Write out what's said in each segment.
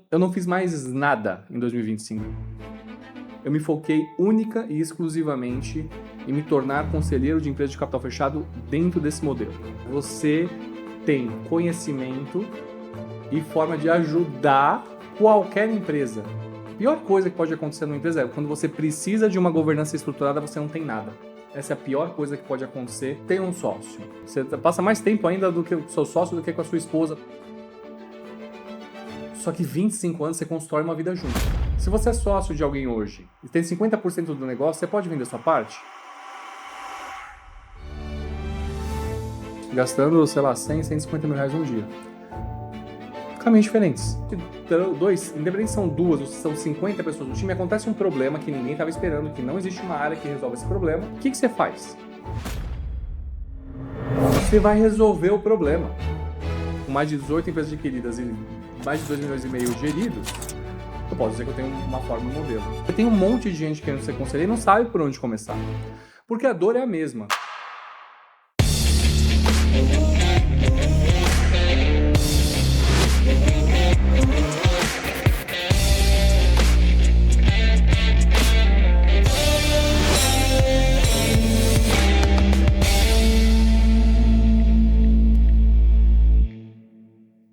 eu não fiz mais nada em 2025. Eu me foquei única e exclusivamente em me tornar conselheiro de empresa de capital fechado dentro desse modelo. Você tem conhecimento e forma de ajudar qualquer empresa. A pior coisa que pode acontecer numa empresa é quando você precisa de uma governança estruturada, você não tem nada. Essa é a pior coisa que pode acontecer. Tem um sócio. Você passa mais tempo ainda do que o seu sócio do que com a sua esposa. Só que 25 anos você constrói uma vida junto. Se você é sócio de alguém hoje e tem 50% do negócio, você pode vender sua parte? Gastando, sei lá, 100, 150 mil reais um dia. Caminhos diferentes. Independente se são duas ou se são 50 pessoas no time, acontece um problema que ninguém estava esperando, que não existe uma área que resolve esse problema. O que você faz? Você vai resolver o problema. Com mais de 18 empresas adquiridas e mais de 2,5 milhões geridos, eu posso dizer que eu tenho uma forma, um modelo. Eu tenho um monte de gente querendo ser conselheiro e não sabe por onde começar. Porque a dor é a mesma.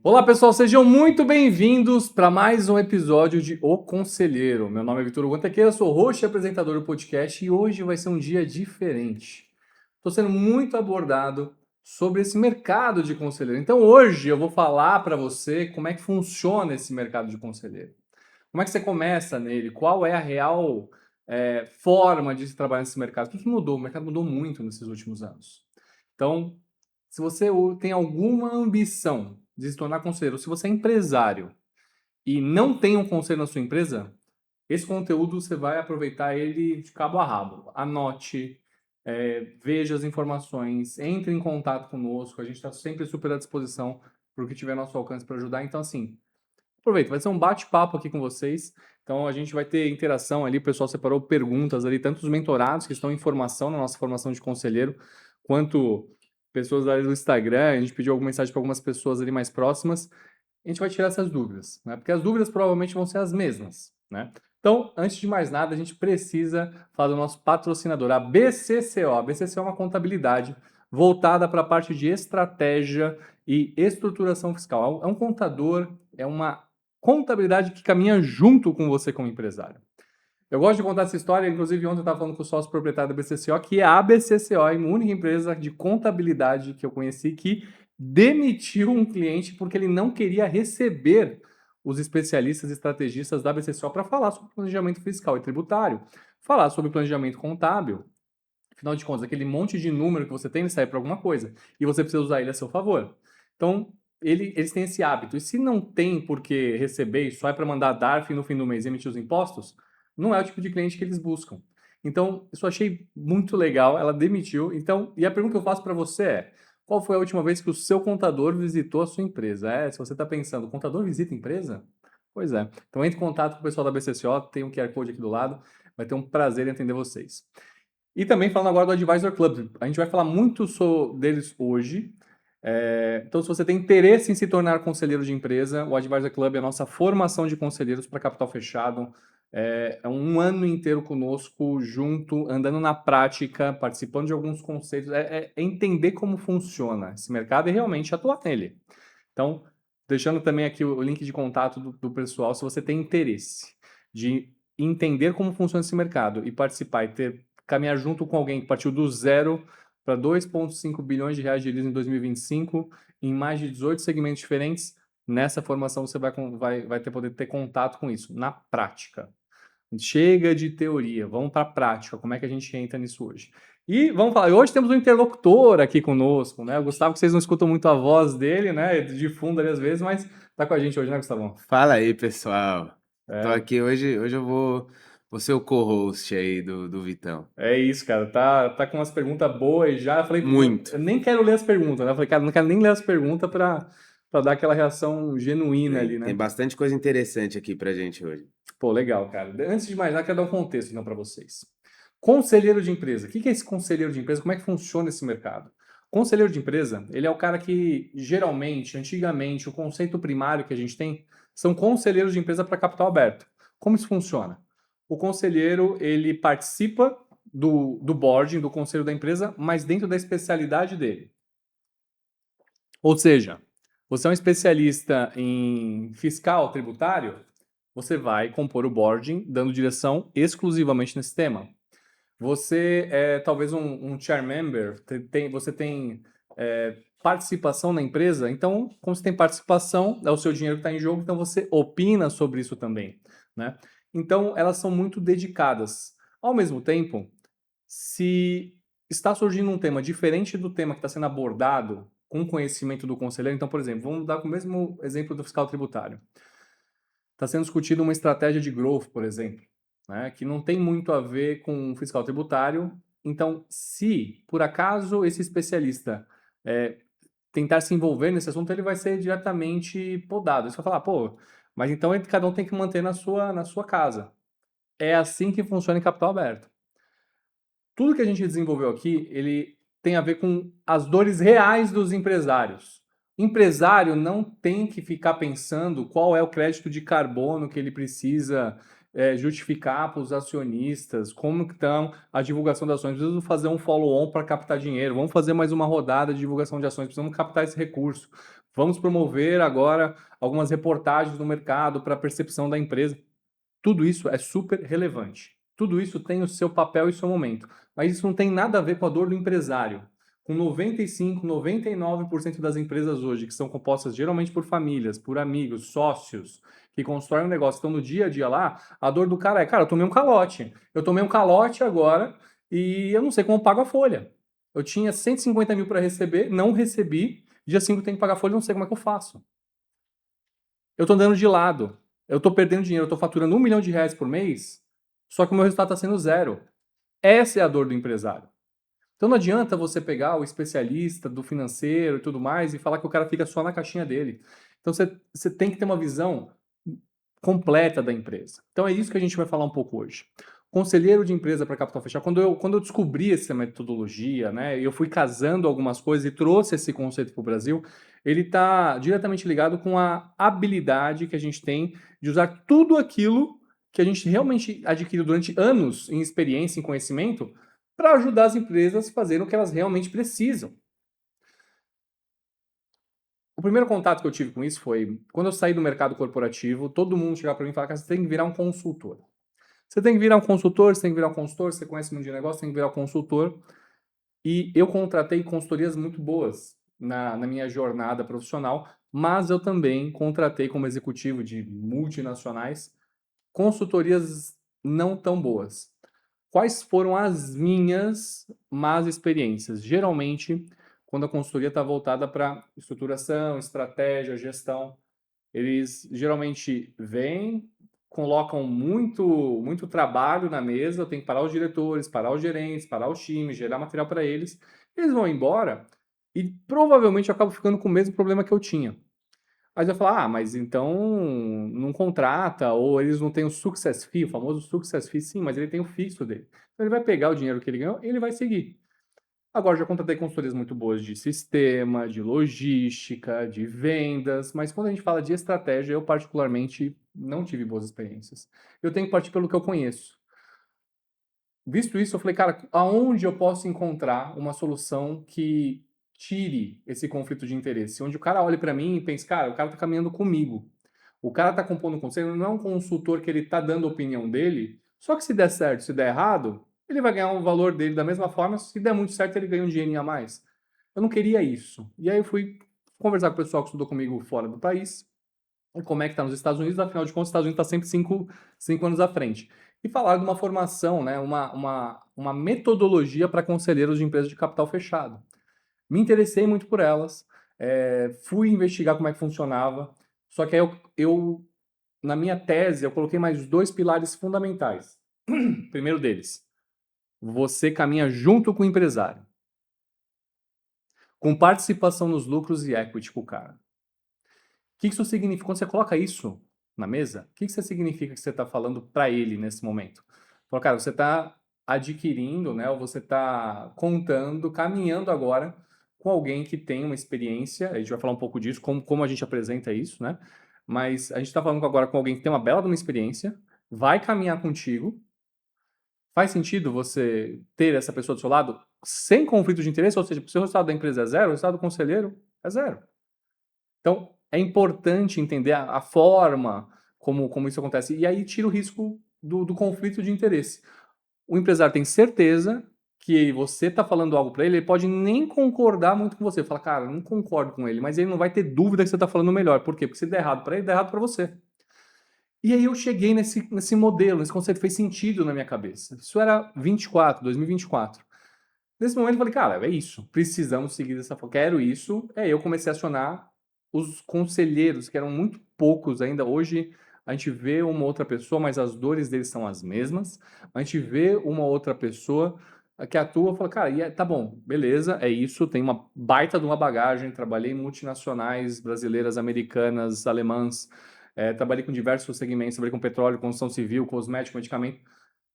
Olá pessoal, sejam muito bem-vindos para mais um episódio de O Conselheiro. Meu nome é Vitor Guantequeira, sou host e apresentador do podcast e hoje vai ser um dia diferente. Estou sendo muito abordado sobre esse mercado de conselheiro. Então hoje eu vou falar para você como é que funciona esse mercado de conselheiro. Como é que você começa nele? Qual é a real forma de se trabalhar nesse mercado? O que mudou? O mercado mudou muito nesses últimos anos. Então, se você tem alguma ambição de se tornar conselheiro, se você é empresário e não tem um conselho na sua empresa, esse conteúdo você vai aproveitar ele de cabo a rabo. Anote, veja as informações, entre em contato conosco, a gente está sempre super à disposição para o que tiver ao nosso alcance para ajudar. Então, assim, aproveita, vai ser um bate-papo aqui com vocês. Então, a gente vai ter interação ali, o pessoal separou perguntas ali, tanto os mentorados que estão em formação na nossa formação de conselheiro, quanto pessoas ali do Instagram. A gente pediu alguma mensagem para algumas pessoas ali mais próximas. A gente vai tirar essas dúvidas, né? Porque as dúvidas provavelmente vão ser as mesmas, né? Então, antes de mais nada, a gente precisa falar do nosso patrocinador, a BCCO. A BCCO é uma contabilidade voltada para a parte de estratégia e estruturação fiscal. É um contador, é uma contabilidade que caminha junto com você como empresário. Eu gosto de contar essa história, inclusive ontem eu estava falando com o sócio proprietário da BCCO, que é a BCCO, a única empresa de contabilidade que eu conheci que demitiu um cliente porque ele não queria receber os especialistas e estrategistas da BCCO para falar sobre planejamento fiscal e tributário, falar sobre planejamento contábil. Afinal de contas, aquele monte de número que você tem, ele serve para alguma coisa e você precisa usar ele a seu favor. Então, eles têm esse hábito. E se não tem por que receber, só é para mandar a DARF no fim do mês e emitir os impostos, não é o tipo de cliente que eles buscam. Então, isso eu achei muito legal. Ela demitiu. Então, e a pergunta que eu faço para você é: qual foi a última vez que o seu contador visitou a sua empresa? Se você está pensando, o contador visita a empresa? Pois é. Então, entre em contato com o pessoal da BCCO, tem um QR Code aqui do lado. Vai ter um prazer em atender vocês. E também falando agora do Advisor Club. A gente vai falar muito deles hoje. Então, se você tem interesse em se tornar conselheiro de empresa, o Advisor Club é a nossa formação de conselheiros para capital fechado. É um ano inteiro conosco, junto, andando na prática, participando de alguns conceitos. É entender como funciona esse mercado e realmente atuar nele. Então, deixando também aqui o link de contato do pessoal, se você tem interesse de entender como funciona esse mercado e participar e caminhar junto com alguém que partiu do zero para 2,5 bilhões de reais de leads em 2025, em mais de 18 segmentos diferentes, nessa formação você vai poder ter contato com isso, na prática. Chega de teoria, vamos para a prática, como é que a gente entra nisso hoje? E vamos falar, hoje temos um interlocutor aqui conosco, né? O Gustavo, que vocês não escutam muito a voz dele, né? De fundo ali às vezes, mas tá com a gente hoje, né, Gustavão? Fala aí, pessoal. Tô aqui hoje eu vou ser o co-host aí do Vitão. É isso, cara. Tá com umas perguntas boas já. Eu falei, Muito. eu nem quero ler as perguntas, né? Eu falei, cara, não quero nem ler as perguntas para dar aquela reação genuína ali, Tem né? bastante coisa interessante aqui pra gente hoje. Pô, legal, cara. Antes de mais nada, quero dar um contexto então para vocês. Conselheiro de empresa. O que é esse conselheiro de empresa? Como é que funciona esse mercado? Conselheiro de empresa, ele é o cara que, geralmente, antigamente, o conceito primário que a gente tem são conselheiros de empresa para capital aberto. Como isso funciona? O conselheiro, ele participa do boarding, do conselho da empresa, mas dentro da especialidade dele. Ou seja, você é um especialista em fiscal, tributário, você vai compor o boarding dando direção exclusivamente nesse tema. Você é talvez um chair member, você tem participação na empresa, então, como você tem participação, é o seu dinheiro que está em jogo, então você opina sobre isso também, né? Então, elas são muito dedicadas. Ao mesmo tempo, se está surgindo um tema diferente do tema que está sendo abordado com conhecimento do conselheiro, então, por exemplo, vamos dar o mesmo exemplo do fiscal tributário. Está sendo discutida uma estratégia de growth, por exemplo, né, que não tem muito a ver com o fiscal tributário. Então, se por acaso esse especialista tentar se envolver nesse assunto, ele vai ser diretamente podado. Você vai falar, pô, mas então cada um tem que manter na sua casa. É assim que funciona em capital aberto. Tudo que a gente desenvolveu aqui, ele tem a ver com as dores reais dos empresários. O empresário não tem que ficar pensando qual é o crédito de carbono que ele precisa justificar para os acionistas, como que estão a divulgação das ações. Precisamos fazer um follow-on para captar dinheiro, vamos fazer mais uma rodada de divulgação de ações, precisamos captar esse recurso. Vamos promover agora algumas reportagens no mercado para a percepção da empresa. Tudo isso é super relevante. Tudo isso tem o seu papel e seu momento. Mas isso não tem nada a ver com a dor do empresário. Com 95, 99% das empresas hoje, que são compostas geralmente por famílias, por amigos, sócios, que constroem um negócio, estão no dia a dia lá, a dor do cara é, cara, eu tomei um calote. Eu tomei um calote agora e eu não sei como eu pago a folha. Eu tinha 150 mil para receber, não recebi, dia 5 eu tenho que pagar a folha, não sei como é que eu faço. Eu estou andando de lado. Eu estou perdendo dinheiro, eu estou faturando R$ 1 milhão por mês, só que o meu resultado está sendo zero. Essa é a dor do empresário. Então não adianta você pegar o especialista do financeiro e tudo mais e falar que o cara fica só na caixinha dele. Então você tem que ter uma visão completa da empresa. Então é isso que a gente vai falar um pouco hoje. Conselheiro de empresa para capital fechado. Quando eu descobri essa metodologia, né, eu fui casando algumas coisas e trouxe esse conceito para o Brasil, ele está diretamente ligado com a habilidade que a gente tem de usar tudo aquilo que a gente realmente adquiriu durante anos em experiência, em conhecimento, para ajudar as empresas a fazerem o que elas realmente precisam. O primeiro contato que eu tive com isso foi quando eu saí do mercado corporativo, todo mundo chegava para mim e falava que você tem que virar um consultor. Você tem que virar um consultor, você tem que virar um consultor, você conhece muito de negócio, tem que virar um consultor. E eu contratei consultorias muito boas na minha jornada profissional, mas eu também contratei como executivo de multinacionais consultorias não tão boas. Quais foram as minhas más experiências? Geralmente, quando a consultoria está voltada para estruturação, estratégia, gestão, eles geralmente vêm, colocam muito trabalho na mesa, eu tenho que parar os diretores, parar os gerentes, parar os times, gerar material para eles. Eles vão embora e provavelmente eu acabo ficando com o mesmo problema que eu tinha. Aí você vai falar, mas então não contrata, ou eles não têm o success fee, o famoso success fee, sim, mas ele tem o fixo dele. Então ele vai pegar o dinheiro que ele ganhou e ele vai seguir. Agora, já contratei consultorias muito boas de sistema, de logística, de vendas, mas quando a gente fala de estratégia, eu particularmente não tive boas experiências. Eu tenho que partir pelo que eu conheço. Visto isso, eu falei, cara, aonde eu posso encontrar uma solução que tire esse conflito de interesse? Onde o cara olhe para mim e pense, cara, o cara tá caminhando comigo. O cara tá compondo um conselho, não é um consultor que ele tá dando a opinião dele, só que se der certo, se der errado, ele vai ganhar um valor dele da mesma forma, se der muito certo, ele ganha um dinheirinho a mais. Eu não queria isso. E aí eu fui conversar com o pessoal que estudou comigo fora do país, e como é que tá nos Estados Unidos, afinal de contas, os Estados Unidos está sempre cinco anos à frente. E falar de uma formação, né, uma metodologia para conselheiros de empresas de capital fechado. Me interessei muito por elas, fui investigar como é que funcionava, só que aí na minha tese, eu coloquei mais dois pilares fundamentais. Primeiro deles, você caminha junto com o empresário, com participação nos lucros e equity com o cara. O que isso significa? Quando você coloca isso na mesa, o que isso significa que você está falando para ele nesse momento? Fala, cara, você está adquirindo, né, ou você está contando, caminhando agora com alguém que tem uma experiência, a gente vai falar um pouco disso, como a gente apresenta isso, né? mas a gente está falando agora com alguém que tem uma bela de uma experiência, vai caminhar contigo. Faz sentido você ter essa pessoa do seu lado sem conflito de interesse? Ou seja, se o resultado da empresa é zero, o resultado do conselheiro é zero. Então, é importante entender a forma como isso acontece. E aí tira o risco do conflito de interesse. O empresário tem certeza que você está falando algo para ele, ele pode nem concordar muito com você. Fala, cara, eu não concordo com ele, mas ele não vai ter dúvida que você está falando melhor. Por quê? Porque se der errado para ele, der errado para você. E aí eu cheguei nesse modelo, nesse conceito, fez sentido na minha cabeça. Isso era 2024. Nesse momento eu falei, cara, é isso, precisamos seguir dessa forma, quero isso. Aí eu comecei a acionar os conselheiros, que eram muito poucos ainda. Hoje a gente vê uma outra pessoa, mas as dores deles são as mesmas. A gente vê uma outra pessoa que atua e fala, cara, tá bom, beleza, é isso, tem uma baita de uma bagagem, trabalhei em multinacionais brasileiras, americanas, alemãs, trabalhei com diversos segmentos, trabalhei com petróleo, construção civil, cosmético, medicamento.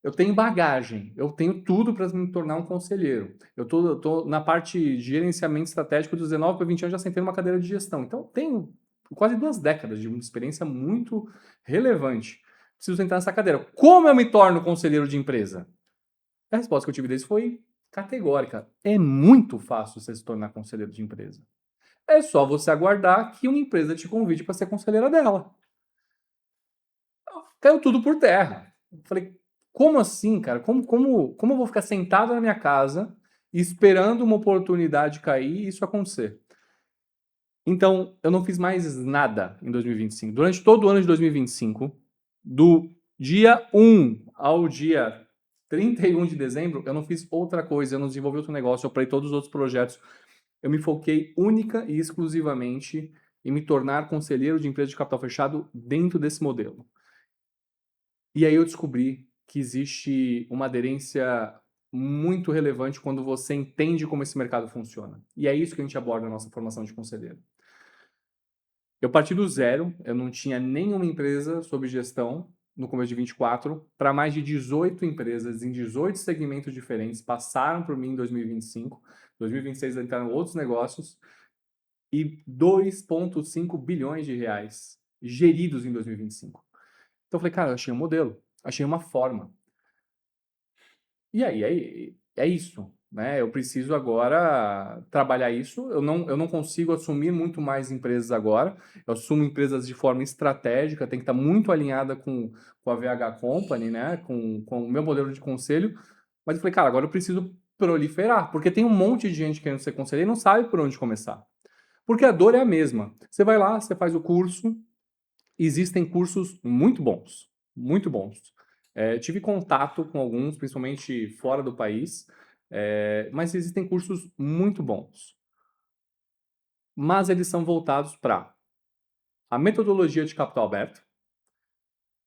Eu tenho bagagem, eu tenho tudo para me tornar um conselheiro. Eu tô na parte de gerenciamento estratégico dos 19 para 20 anos, já sentei numa cadeira de gestão. Então, tenho quase 2 décadas de uma experiência muito relevante. Preciso sentar nessa cadeira. Como eu me torno conselheiro de empresa? A resposta que eu tive deles foi categórica. É muito fácil você se tornar conselheiro de empresa. É só você aguardar que uma empresa te convide para ser conselheira dela. Caiu tudo por terra. Eu falei, como assim, cara? Como eu vou ficar sentado na minha casa esperando uma oportunidade cair e isso acontecer? Então, eu não fiz mais nada em 2025. Durante todo o ano de 2025, do dia 1 ao dia 31 de dezembro, eu não fiz outra coisa, eu não desenvolvi outro negócio, eu parei todos os outros projetos. Eu me foquei única e exclusivamente em me tornar conselheiro de empresa de capital fechado dentro desse modelo. E aí eu descobri que existe uma aderência muito relevante quando você entende como esse mercado funciona. E é isso que a gente aborda na nossa formação de conselheiro. Eu parti do zero, eu não tinha nenhuma empresa sob gestão no começo de 24, para mais de 18 empresas em 18 segmentos diferentes, passaram por mim em 2025, 2026 entraram outros negócios e 2,5 bilhões de reais geridos em 2025. Então eu falei, cara, eu achei um modelo, achei uma forma. E aí, é isso, né? Eu preciso agora trabalhar isso. Eu não consigo assumir muito mais empresas agora. Eu assumo empresas de forma estratégica, tem que estar muito alinhada com a VH Company, né? Com o meu modelo de conselho. Mas eu falei, cara, agora eu preciso proliferar, porque tem um monte de gente querendo ser conselheiro e não sabe por onde começar. Porque a dor é a mesma. Você vai lá, você faz o curso, existem cursos muito bons, muito bons. Tive contato com alguns, principalmente fora do país, mas existem cursos muito bons. Mas eles são voltados para a metodologia de capital aberto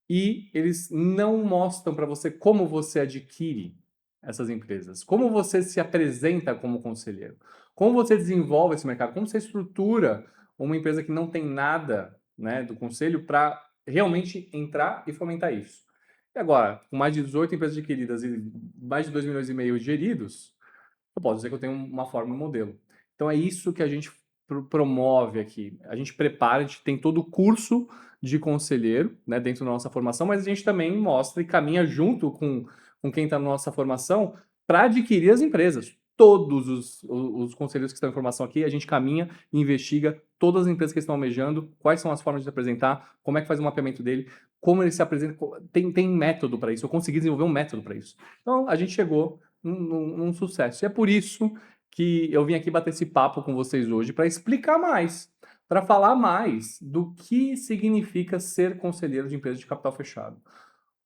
e eles não mostram para você como você adquire essas empresas, como você se apresenta como conselheiro, como você desenvolve esse mercado, como você estrutura uma empresa que não tem nada, né, do conselho para realmente entrar e fomentar isso. E agora, com mais de 18 empresas adquiridas e mais de 2,5 milhões geridos, eu posso dizer que eu tenho uma forma, um modelo. Então é isso que a gente promove aqui. A gente prepara, a gente tem todo o curso de conselheiro, né, dentro da nossa formação, mas a gente também mostra e caminha junto com quem está na nossa formação para adquirir as empresas. Todos os conselheiros que estão em formação aqui, a gente caminha e investiga todas as empresas que estão almejando, quais são as formas de se apresentar, como é que faz o mapeamento dele, como ele se apresenta. Tem método para isso, eu consegui desenvolver um método para isso. Então, a gente chegou num sucesso. E é por isso que eu vim aqui bater esse papo com vocês hoje para explicar mais, para falar mais do que significa ser conselheiro de empresa de capital fechado.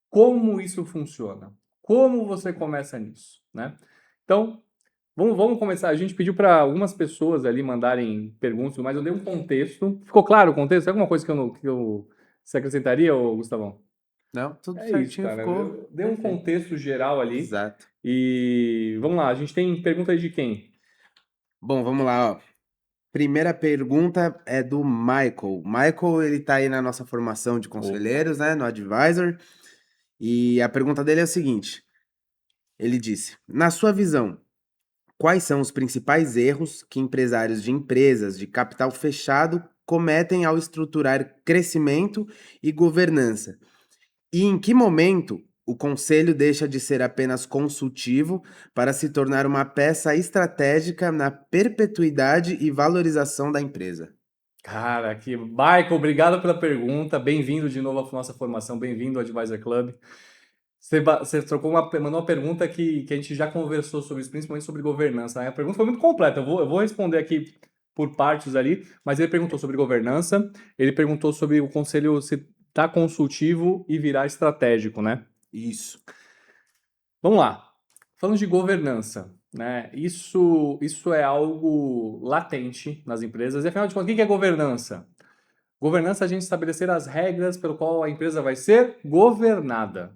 Como isso funciona? Como você começa nisso, né? Então, vamos começar. A gente pediu para algumas pessoas ali mandarem perguntas, mas eu dei um contexto. Ficou claro o contexto? Tem alguma coisa que você acrescentaria, Gustavão? Não, tudo É isso, certinho, cara. ficou Eu dei um perfeito. contexto geral ali. Exato. E vamos lá, a gente tem pergunta aí de quem? Bom, vamos lá, ó. Primeira pergunta é do Michael. Michael, ele tá aí na nossa formação de Opa. conselheiros, né, no Advisor. E a pergunta dele é o seguinte: ele disse: na sua visão, quais são os principais erros que empresários de empresas de capital fechado cometem ao estruturar crescimento e governança? E em que momento o conselho deixa de ser apenas consultivo para se tornar uma peça estratégica na perpetuidade e valorização da empresa? Cara, aqui, Michael, obrigado pela pergunta. Bem-vindo de novo à nossa formação, bem-vindo ao Advisor Club. Você mandou uma pergunta que a gente já conversou sobre isso, principalmente sobre governança, né? A pergunta foi muito completa. Eu vou responder aqui por partes ali, mas ele perguntou sobre governança, ele perguntou sobre o conselho se tá consultivo e virar estratégico, né? Isso. Vamos lá. Falando de governança, né? Isso é algo latente nas empresas. E afinal de contas, o que é governança? Governança é a gente estabelecer as regras pelo qual a empresa vai ser governada.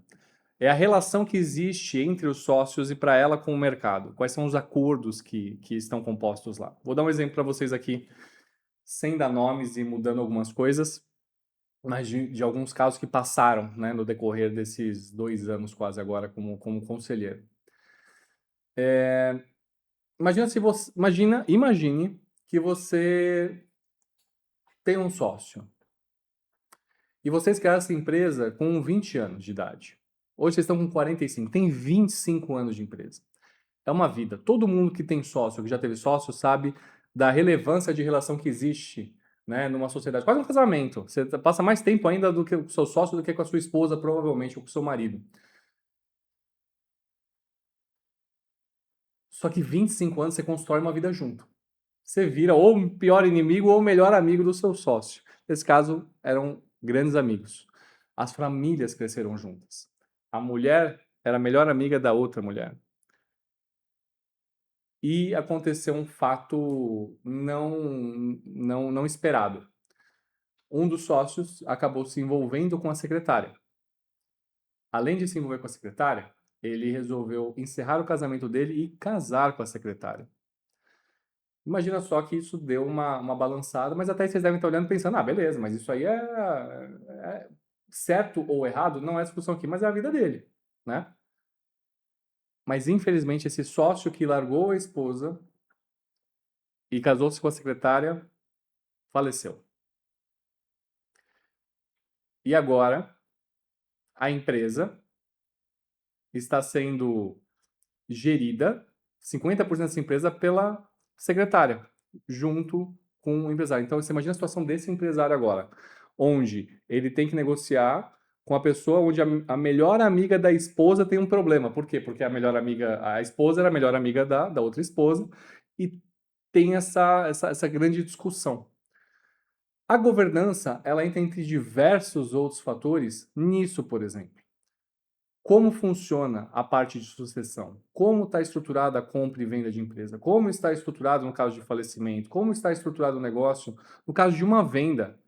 É a relação que existe entre os sócios e para ela com o mercado. Quais são os acordos que estão compostos lá? Vou dar um exemplo para vocês aqui, sem dar nomes e mudando algumas coisas, mas de alguns casos que passaram, né, no decorrer desses 2 anos quase agora como conselheiro. Imagine que você tem um sócio e vocês criaram essa empresa com 20 anos de idade. Hoje vocês estão com 45, tem 25 anos de empresa. É uma vida. Todo mundo que tem sócio, que já teve sócio, sabe da relevância de relação que existe, né, numa sociedade. Quase um casamento. Você passa mais tempo ainda do que com o seu sócio do que com a sua esposa, provavelmente, ou com o seu marido. Só que 25 anos você constrói uma vida junto. Você vira ou o pior inimigo ou o melhor amigo do seu sócio. Nesse caso, eram grandes amigos. As famílias cresceram juntas. A mulher era a melhor amiga da outra mulher. E aconteceu um fato não esperado. Um dos sócios acabou se envolvendo com a secretária. Além de se envolver com a secretária, ele resolveu encerrar o casamento dele e casar com a secretária. Imagina só que isso deu uma balançada, mas até vocês devem estar olhando e pensando, ah, beleza, mas isso aí é certo ou errado, não é discussão aqui, mas é a vida dele, né? Mas infelizmente esse sócio que largou a esposa e casou-se com a secretária faleceu. E agora a empresa está sendo gerida, 50% dessa empresa, pela secretária, junto com o empresário. Então, você imagina a situação desse empresário agora, onde ele tem que negociar com a pessoa onde a melhor amiga da esposa tem um problema. Por quê? Porque a esposa era a melhor amiga da outra esposa e tem essa grande discussão. A governança, ela entra entre diversos outros fatores nisso, por exemplo. Como funciona a parte de sucessão? Como está estruturada a compra e venda de empresa? Como está estruturado no caso de falecimento? Como está estruturado o negócio no caso de uma venda?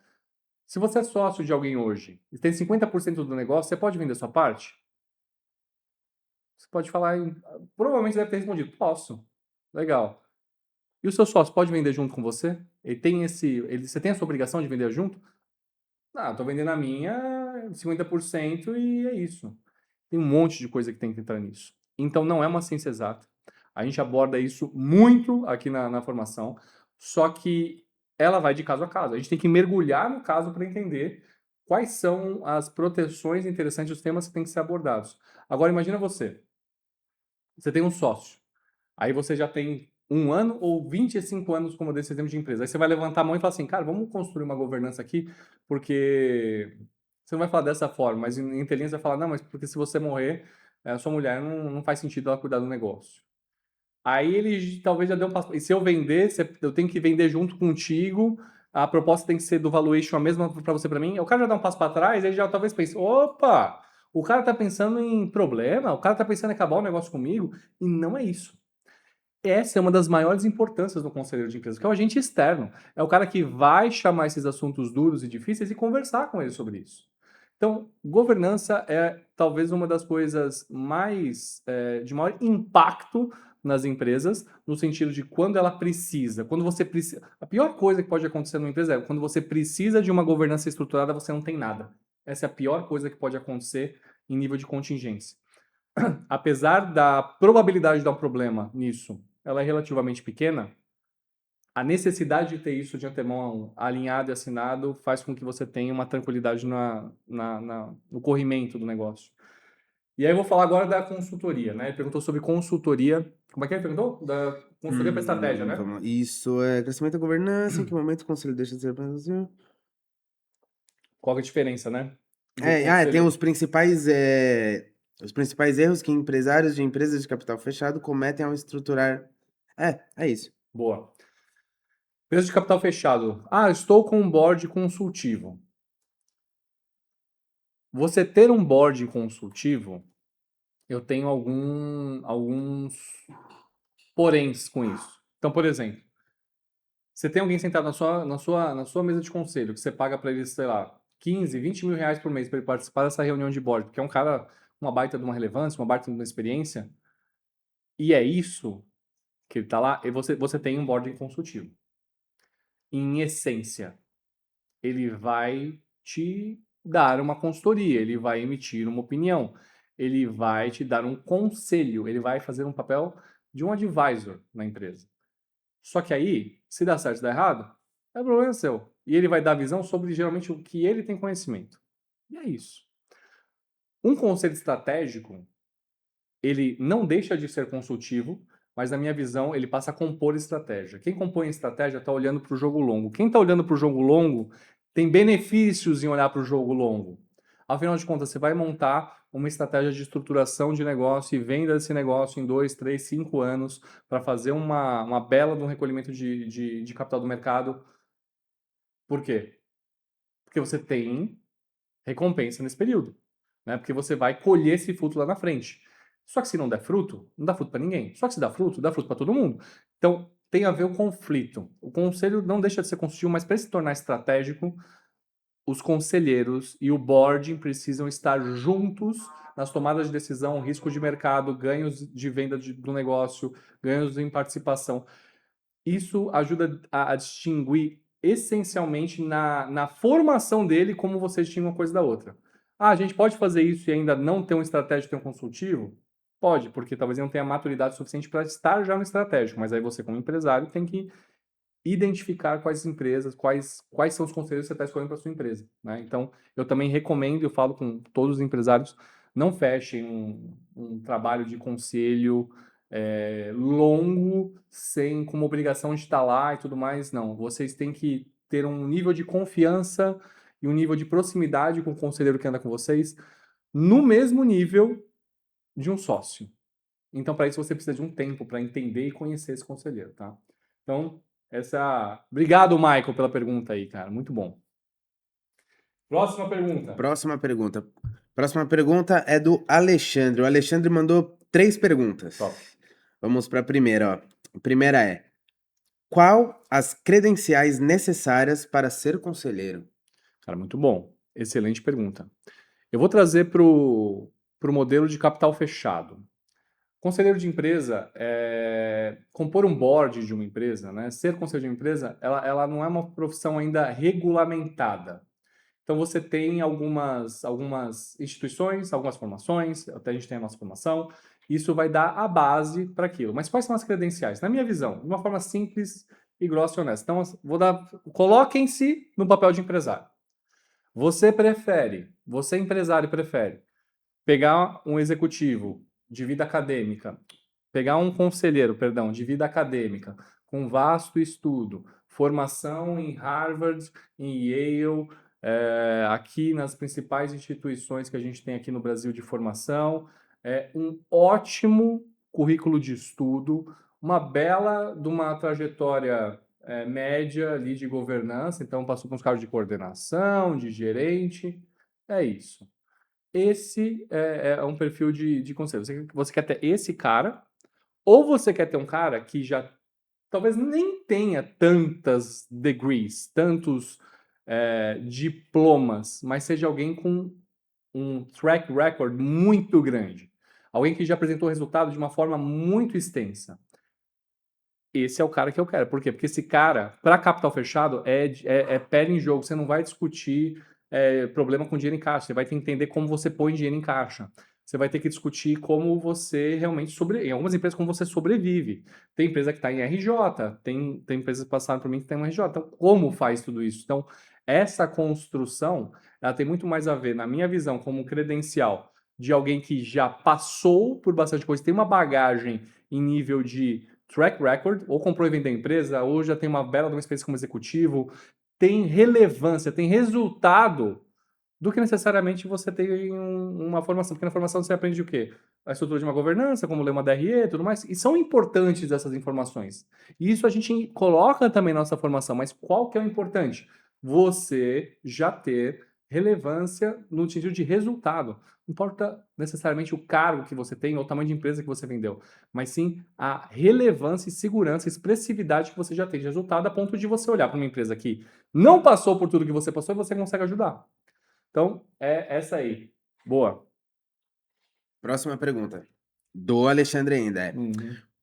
Se você é sócio de alguém hoje e tem 50% do negócio, você pode vender sua parte? Você pode falar, provavelmente deve ter respondido, posso. Legal. E o seu sócio pode vender junto com você? Você tem essa obrigação de vender junto? Ah, estou vendendo a minha 50% e é isso. Tem um monte de coisa que tem que entrar nisso. Então, não é uma ciência exata. A gente aborda isso muito aqui na formação, só que ela vai de caso a caso. A gente tem que mergulhar no caso para entender quais são as proteções interessantes dos temas que têm que ser abordados. Agora, imagina você. Você tem um sócio. Aí você já tem 1 ano ou 25 anos como desse exemplo de empresa. Aí você vai levantar a mão e falar assim, cara, vamos construir uma governança aqui, porque você não vai falar dessa forma, mas em inteligência vai falar, não, mas porque se você morrer, a sua mulher não faz sentido ela cuidar do negócio. Aí ele talvez já deu um passo. E se eu vender, eu tenho que vender junto contigo, a proposta tem que ser do valuation a mesma para você para mim. O cara já dá um passo para trás, aí já talvez pense, opa, o cara tá pensando em problema, o cara tá pensando em acabar o negócio comigo, e não é isso. Essa é uma das maiores importâncias do conselheiro de empresa, que é o agente externo. É o cara que vai chamar esses assuntos duros e difíceis e conversar com ele sobre isso. Então, governança é talvez uma das coisas de maior impacto nas empresas, no sentido de quando ela precisa. Quando você precisa. A pior coisa que pode acontecer numa empresa é quando você precisa de uma governança estruturada, você não tem nada. Essa é a pior coisa que pode acontecer em nível de contingência. Apesar da probabilidade de dar um problema nisso, ela é relativamente pequena, a necessidade de ter isso de antemão alinhado e assinado faz com que você tenha uma tranquilidade no corrimento do negócio. E aí eu vou falar agora da consultoria, né? Ele perguntou sobre consultoria. Como é que ele perguntou? Da consultoria para estratégia, né? Vamos lá. Isso é crescimento e governança. Em que momento o conselho deixa de ser apenas assim? Qual que é a diferença, né? Do Tem conselho. os principais erros que empresários de empresas de capital fechado cometem ao estruturar. É isso. Boa. Empresa de capital fechado. Ah, estou com um board consultivo. Você ter um board consultivo, eu tenho alguns poréns com isso. Então, por exemplo, você tem alguém sentado na sua mesa de conselho, que você paga para ele, sei lá, 15, 20 mil reais por mês para ele participar dessa reunião de board, porque é um cara, uma baita de uma relevância, uma baita de uma experiência, e é isso que ele tá lá, e você tem um board consultivo. Em essência, ele vai te dar uma consultoria, ele vai emitir uma opinião, ele vai te dar um conselho, ele vai fazer um papel de um advisor na empresa. Só que aí, se dá certo ou dá errado, é problema seu. E ele vai dar visão sobre geralmente o que ele tem conhecimento. E é isso. Um conselho estratégico, ele não deixa de ser consultivo, mas na minha visão ele passa a compor estratégia. Quem compõe estratégia está olhando para o jogo longo. Quem está olhando para o jogo longo tem benefícios em olhar para o jogo longo. Afinal de contas, você vai montar uma estratégia de estruturação de negócio e venda desse negócio em 2, 3, 5 anos para fazer uma bela de um recolhimento de capital do mercado. Por quê? Porque você tem recompensa nesse período, né? Porque você vai colher esse fruto lá na frente. Só que se não der fruto, não dá fruto para ninguém. Só que se dá fruto para todo mundo. Então, tem a ver o conflito. O conselho não deixa de ser consultivo, mas para se tornar estratégico, os conselheiros e o board precisam estar juntos nas tomadas de decisão, risco de mercado, ganhos de venda do negócio, ganhos em participação. Isso ajuda a distinguir essencialmente na formação dele como você distingue uma coisa da outra. Ah, a gente pode fazer isso e ainda não ter um estratégico, ter um consultivo? Pode, porque talvez ele não tenha maturidade suficiente para estar já no estratégico, mas aí você, como empresário, tem que identificar quais empresas, quais são os conselhos que você está escolhendo para sua empresa, né? Então, eu também recomendo, eu falo com todos os empresários, não fechem um trabalho de conselho longo, sem como obrigação de estar lá e tudo mais, não. Vocês têm que ter um nível de confiança e um nível de proximidade com o conselheiro que anda com vocês, no mesmo nível de um sócio. Então, para isso, você precisa de um tempo para entender e conhecer esse conselheiro, tá? Então, obrigado, Michael, pela pergunta aí, cara. Muito bom. Próxima pergunta. Próxima pergunta é do Alexandre. O Alexandre mandou 3 perguntas. Top. Vamos para a primeira, ó. A primeira é: qual as credenciais necessárias para ser conselheiro? Cara, muito bom. Excelente pergunta. Eu vou trazer para o modelo de capital fechado. Conselheiro de empresa, compor um board de uma empresa, né? Ser conselheiro de uma empresa, ela não é uma profissão ainda regulamentada. Então você tem algumas instituições, algumas formações, até a gente tem a nossa formação, isso vai dar a base para aquilo. Mas quais são as credenciais? Na minha visão, de uma forma simples e grossa e honesta. Então, coloquem-se no papel de empresário. Você empresário prefere pegar um executivo de vida acadêmica, pegar um conselheiro, perdão, de vida acadêmica, com vasto estudo, formação em Harvard, em Yale, aqui nas principais instituições que a gente tem aqui no Brasil de formação, um ótimo currículo de estudo, uma bela de uma trajetória média ali de governança, então passou por uns cargos de coordenação, de gerente, é isso. Esse é um perfil de conselho. Você quer ter esse cara, ou você quer ter um cara que já talvez nem tenha tantas degrees, tantos diplomas, mas seja alguém com um track record muito grande. Alguém que já apresentou resultado de uma forma muito extensa. Esse é o cara que eu quero. Por quê? Porque esse cara, para capital fechado, é pé em jogo. Você não vai discutir problema com dinheiro em caixa. Você vai ter que entender como você põe dinheiro em caixa. você vai ter que discutir como você realmente em algumas empresas, como você sobrevive. Tem empresa que está em RJ, tem empresas que passaram por mim que tem um RJ. Então, como faz tudo isso? Então, essa construção, ela tem muito mais a ver, na minha visão, como credencial de alguém que já passou por bastante coisa, tem uma bagagem em nível de track record, ou comprou e vendeu a empresa, ou já tem uma bela de uma experiência como executivo, tem relevância, tem resultado, do que necessariamente você ter uma formação. Porque na formação você aprende o quê? A estrutura de uma governança, como ler uma DRE e tudo mais. E são importantes essas informações. E isso a gente coloca também na nossa formação. Mas qual que é o importante? Você já ter relevância no sentido de resultado. Não importa necessariamente o cargo que você tem ou o tamanho de empresa que você vendeu, mas sim a relevância e segurança, expressividade que você já tem de resultado, a ponto de você olhar para uma empresa que não passou por tudo que você passou e você consegue ajudar. Então, é essa aí. Boa. Próxima pergunta. Do Alexandre ainda é: Uhum.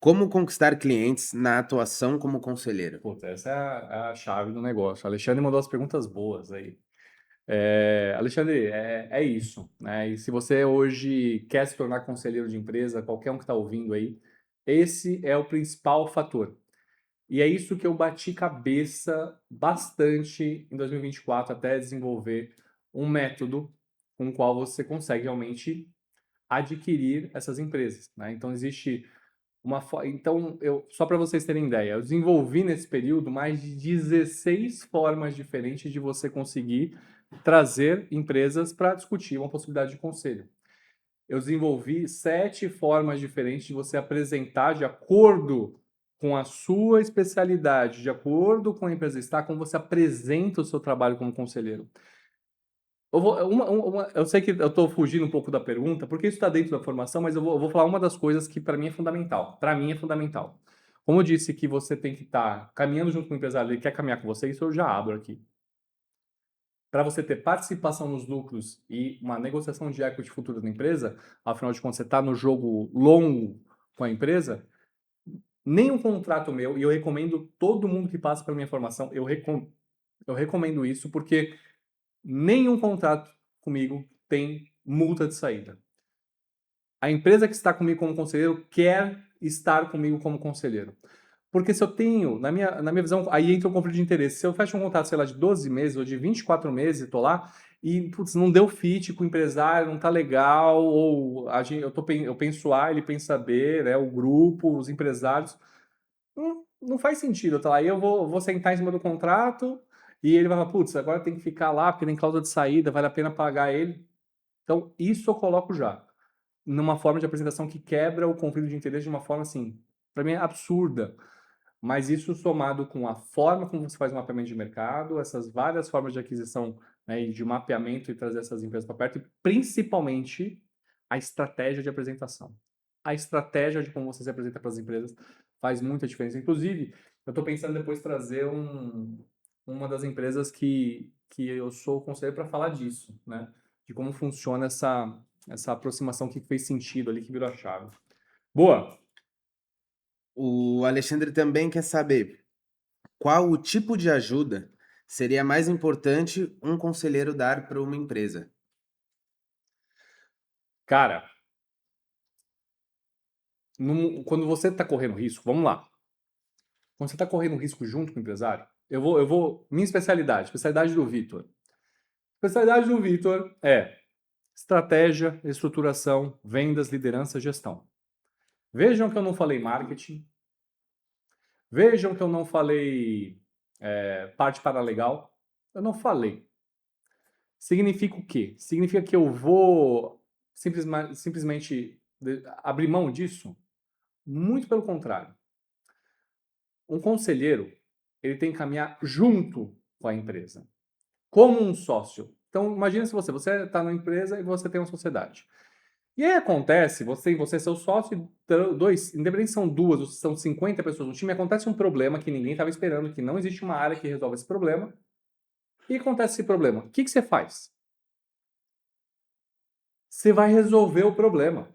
como conquistar clientes na atuação como conselheiro? Puta, essa é a chave do negócio. O Alexandre mandou as perguntas boas aí. Alexandre, é isso, né? E se você hoje quer se tornar conselheiro de empresa, qualquer um que está ouvindo aí, esse é o principal fator. E é isso que eu bati cabeça bastante em 2024 até desenvolver um método com o qual você consegue realmente adquirir essas empresas, né? Então existe então eu só para vocês terem ideia, eu desenvolvi nesse período mais de 16 formas diferentes de você conseguir trazer empresas para discutir uma possibilidade de conselho. Eu desenvolvi 7 formas diferentes de você apresentar de acordo com a sua especialidade, de acordo com a empresa está, como você apresenta o seu trabalho como conselheiro. Eu sei que eu estou fugindo um pouco da pergunta, porque isso está dentro da formação, mas eu vou falar uma das coisas que para mim é fundamental. Para mim é fundamental. Como eu disse que você tem que estar caminhando junto com o empresário, ele quer caminhar com você, isso eu já abro aqui. Para você ter participação nos lucros e uma negociação de equity futura da empresa, afinal de contas você está no jogo longo com a empresa, nenhum contrato meu, e eu recomendo todo mundo que passa pela minha formação, eu recomendo isso porque nenhum contrato comigo tem multa de saída. A empresa que está comigo como conselheiro quer estar comigo como conselheiro. Porque se eu tenho, na minha visão, aí entra o conflito de interesse. Se eu fecho um contrato, sei lá, de 12 meses ou de 24 meses, estou lá, e putz, não deu fit com o empresário, não tá legal, ou eu penso A, ele pensa B, né, o grupo, os empresários, não faz sentido eu estar lá. Aí eu vou sentar em cima do contrato e ele vai falar, putz, agora tem que ficar lá porque tem cláusula de saída, vale a pena pagar ele. Então, isso eu coloco já numa forma de apresentação que quebra o conflito de interesse de uma forma assim, para mim é absurda. Mas isso somado com a forma como você faz o mapeamento de mercado, essas várias formas de aquisição, né, e de mapeamento e trazer essas empresas para perto, e principalmente a estratégia de apresentação. A estratégia de como você se apresenta para as empresas faz muita diferença. Inclusive, eu estou pensando depois trazer uma das empresas que eu sou conselheiro para falar disso, né? De como funciona essa aproximação que fez sentido ali, que virou a chave. Boa! O Alexandre também quer saber qual o tipo de ajuda seria mais importante um conselheiro dar para uma empresa. Cara, quando você está correndo risco, vamos lá. Quando você está correndo risco junto com o empresário, minha especialidade do Vitor. Especialidade do Vitor é estratégia, estruturação, vendas, liderança, gestão. Vejam que eu não falei marketing. Vejam que eu não falei parte paralegal. Eu não falei. Significa o quê? Significa que eu vou simplesmente abrir mão disso? Muito pelo contrário. Um conselheiro, ele tem que caminhar junto com a empresa, como um sócio. Então, imagine se você está numa empresa e você tem uma sociedade. E aí acontece, você é seu sócio, dois, independente se são duas ou se são 50 pessoas no time, acontece um problema que ninguém estava esperando, que não existe uma área que resolve esse problema, e acontece esse problema. O que você faz? Você vai resolver o problema.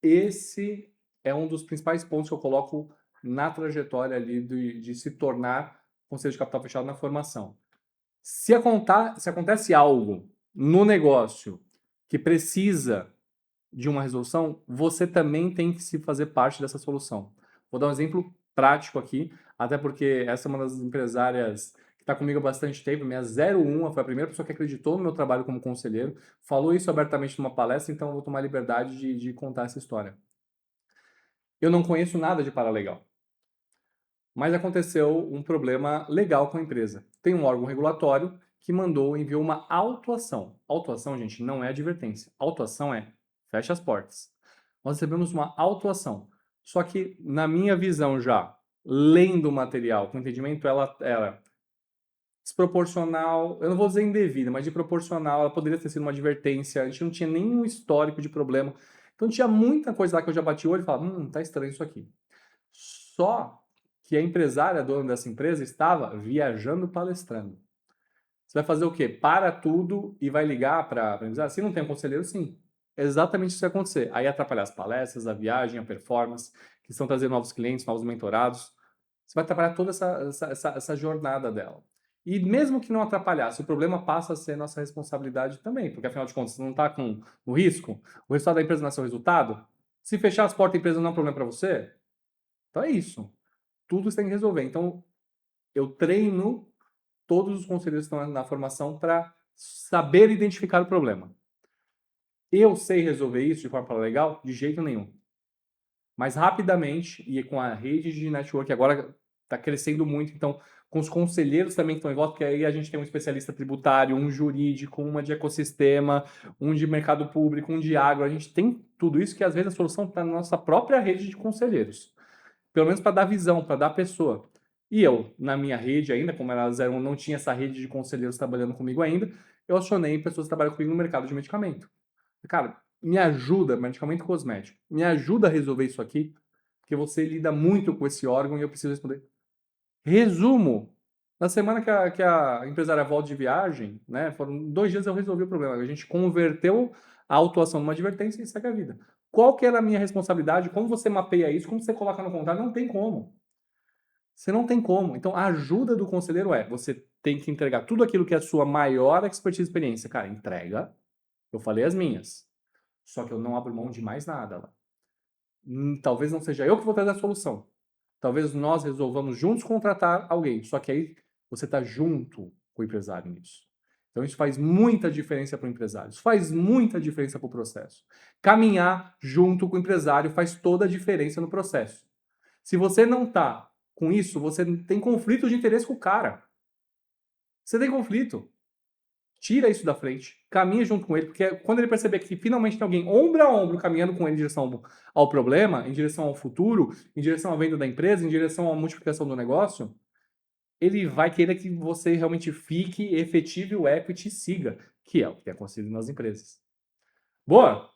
Esse é um dos principais pontos que eu coloco na trajetória ali de se tornar conselho de capital fechado na formação. Se acontece algo no negócio que precisa de uma resolução, você também tem que se fazer parte dessa solução. Vou dar um exemplo prático aqui, até porque essa é uma das empresárias que está comigo há bastante tempo, minha 01, foi a primeira pessoa que acreditou no meu trabalho como conselheiro, falou isso abertamente numa palestra, então eu vou tomar liberdade de contar essa história. Eu não conheço nada de paralegal, mas aconteceu um problema legal com a empresa. Tem um órgão regulatório que enviou uma autuação. Autuação, gente, não é advertência. Autuação é fecha as portas. Nós recebemos uma autuação. Só que, na minha visão já, lendo o material, com entendimento, ela era desproporcional, eu não vou dizer indevida, mas de proporcional, ela poderia ter sido uma advertência, a gente não tinha nenhum histórico de problema. Então tinha muita coisa lá que eu já bati o olho e falava, tá estranho isso aqui. Só que a empresária, a dona dessa empresa, estava viajando palestrando. Você vai fazer o quê? Para tudo e vai ligar para a empresária? Se não tem um conselheiro, sim. Exatamente isso que vai acontecer. Aí atrapalhar as palestras, a viagem, a performance, que estão trazendo novos clientes, novos mentorados. Você vai atrapalhar toda essa jornada dela. E mesmo que não atrapalhasse, o problema passa a ser nossa responsabilidade também, porque afinal de contas, você não está com o risco, o resultado da empresa não é seu resultado. Se fechar as portas da empresa não é um problema para você, então é isso. Tudo você tem que resolver. Então, eu treino todos os conselheiros que estão na formação para saber identificar o problema. Eu sei resolver isso de forma legal? De jeito nenhum. Mas rapidamente, e com a rede de network agora está crescendo muito, então com os conselheiros também que estão em volta, porque aí a gente tem um especialista tributário, um jurídico, uma de ecossistema, um de mercado público, um de agro, a gente tem tudo isso que às vezes a solução está na nossa própria rede de conselheiros. Pelo menos para dar visão, para dar pessoa. E eu, na minha rede ainda, como era 01, não tinha essa rede de conselheiros trabalhando comigo ainda, eu acionei pessoas que trabalham comigo no mercado de medicamento. Cara, me ajuda, medicamento cosmético, me ajuda a resolver isso aqui, porque você lida muito com esse órgão e eu preciso responder. Resumo, na semana que a empresária volta de viagem, né, foram 2 dias eu resolvi o problema. A gente converteu a autuação numa advertência e segue a vida. Qual que era a minha responsabilidade? Como você mapeia isso? Como você coloca no contrato? Não tem como. Você não tem como. Então, a ajuda do conselheiro é, você tem que entregar tudo aquilo que é a sua maior expertise e experiência. Cara, entrega. Eu falei as minhas. Só que eu não abro mão de mais nada lá. Talvez não seja eu que vou trazer a solução. Talvez nós resolvamos juntos contratar alguém. Só que aí você está junto com o empresário nisso. Então isso faz muita diferença para o empresário. Isso faz muita diferença para o processo. Caminhar junto com o empresário faz toda a diferença no processo. Se você não está com isso, você tem conflito de interesse com o cara. Você tem conflito. Tira isso da frente, caminha junto com ele, porque quando ele perceber que finalmente tem alguém ombro a ombro caminhando com ele em direção ao problema, em direção ao futuro, em direção à venda da empresa, em direção à multiplicação do negócio, ele vai querer que você realmente fique, efetive o equity e siga, que é o que tem acontecido nas empresas. Boa?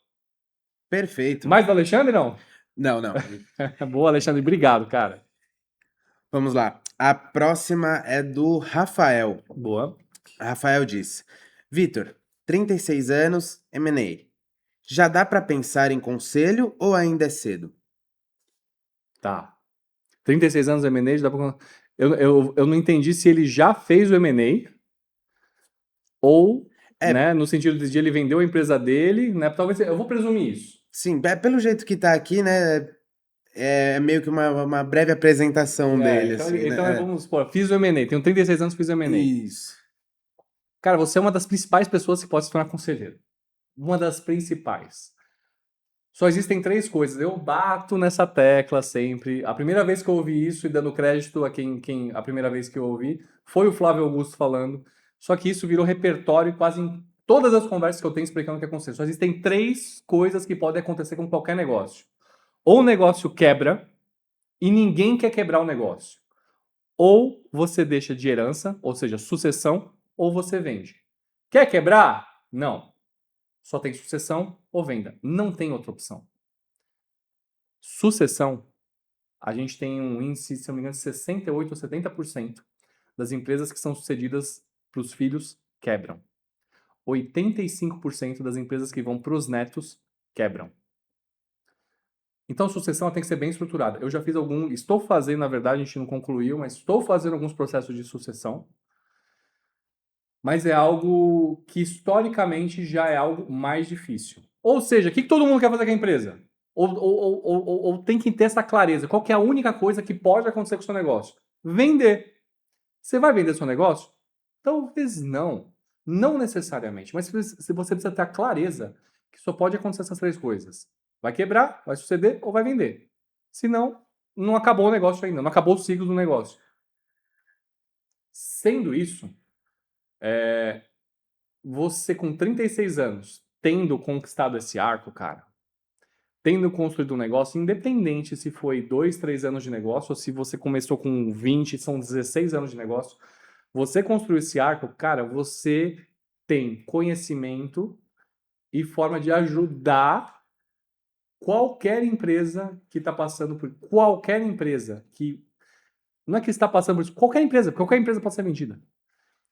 Perfeito. Mais do Alexandre, não? Não, não. Boa, Alexandre, obrigado, cara. Vamos lá. A próxima é do Rafael. Boa. Rafael diz: Vitor, 36 anos, M&A. Já dá para pensar em conselho ou ainda é cedo? Tá. 36 anos M&A, dá pra... eu não entendi se ele já fez o M&A ou, É, né, no sentido de ele vendeu a empresa dele, né? Talvez eu vou presumir isso. sim, pelo jeito que tá aqui, né? É meio que uma breve apresentação dele, Então, assim, então né? vamos supor, fiz o M&A, tenho 36 anos, fiz o M&A. Isso. Cara, você é uma das principais pessoas que pode se tornar conselheiro. Uma das principais. Só existem 3 coisas. Eu bato nessa tecla sempre. A primeira vez que eu ouvi isso, e dando crédito a quem a primeira vez que eu ouvi, foi o Flávio Augusto falando. Só que isso virou repertório quase em todas as conversas que eu tenho explicando o que é conselho. Só existem 3 coisas que podem acontecer com qualquer negócio. Ou o negócio quebra e ninguém quer quebrar o negócio. Ou você deixa de herança, ou seja, sucessão, ou você vende. Quer quebrar? Não. Só tem sucessão ou venda. Não tem outra opção. Sucessão, a gente tem um índice, se não me engano, de 68% ou 70% das empresas que são sucedidas para os filhos quebram. 85% das empresas que vão para os netos quebram. Então, a sucessão tem que ser bem estruturada. Eu já fiz estou fazendo, na verdade, a gente não concluiu, mas estou fazendo alguns processos de sucessão. Mas é algo que historicamente já é algo mais difícil. Ou seja, o que todo mundo quer fazer com a empresa? Ou tem que ter essa clareza. Qual que é a única coisa que pode acontecer com o seu negócio? Vender. Você vai vender seu negócio? Talvez não. Não necessariamente. Mas se você precisa ter a clareza que só pode acontecer essas três coisas. Vai quebrar, vai suceder ou vai vender. Senão, não acabou o negócio ainda. Não acabou o ciclo do negócio. Sendo isso, você com 36 anos, tendo conquistado esse arco, cara, tendo construído um negócio, independente se foi 2, 3 anos de negócio, ou se você começou com 20, são 16 anos de negócio, você construiu esse arco, cara, você tem conhecimento e forma de ajudar qualquer empresa que está passando por qualquer empresa que não é que está passando por isso, qualquer empresa pode ser vendida.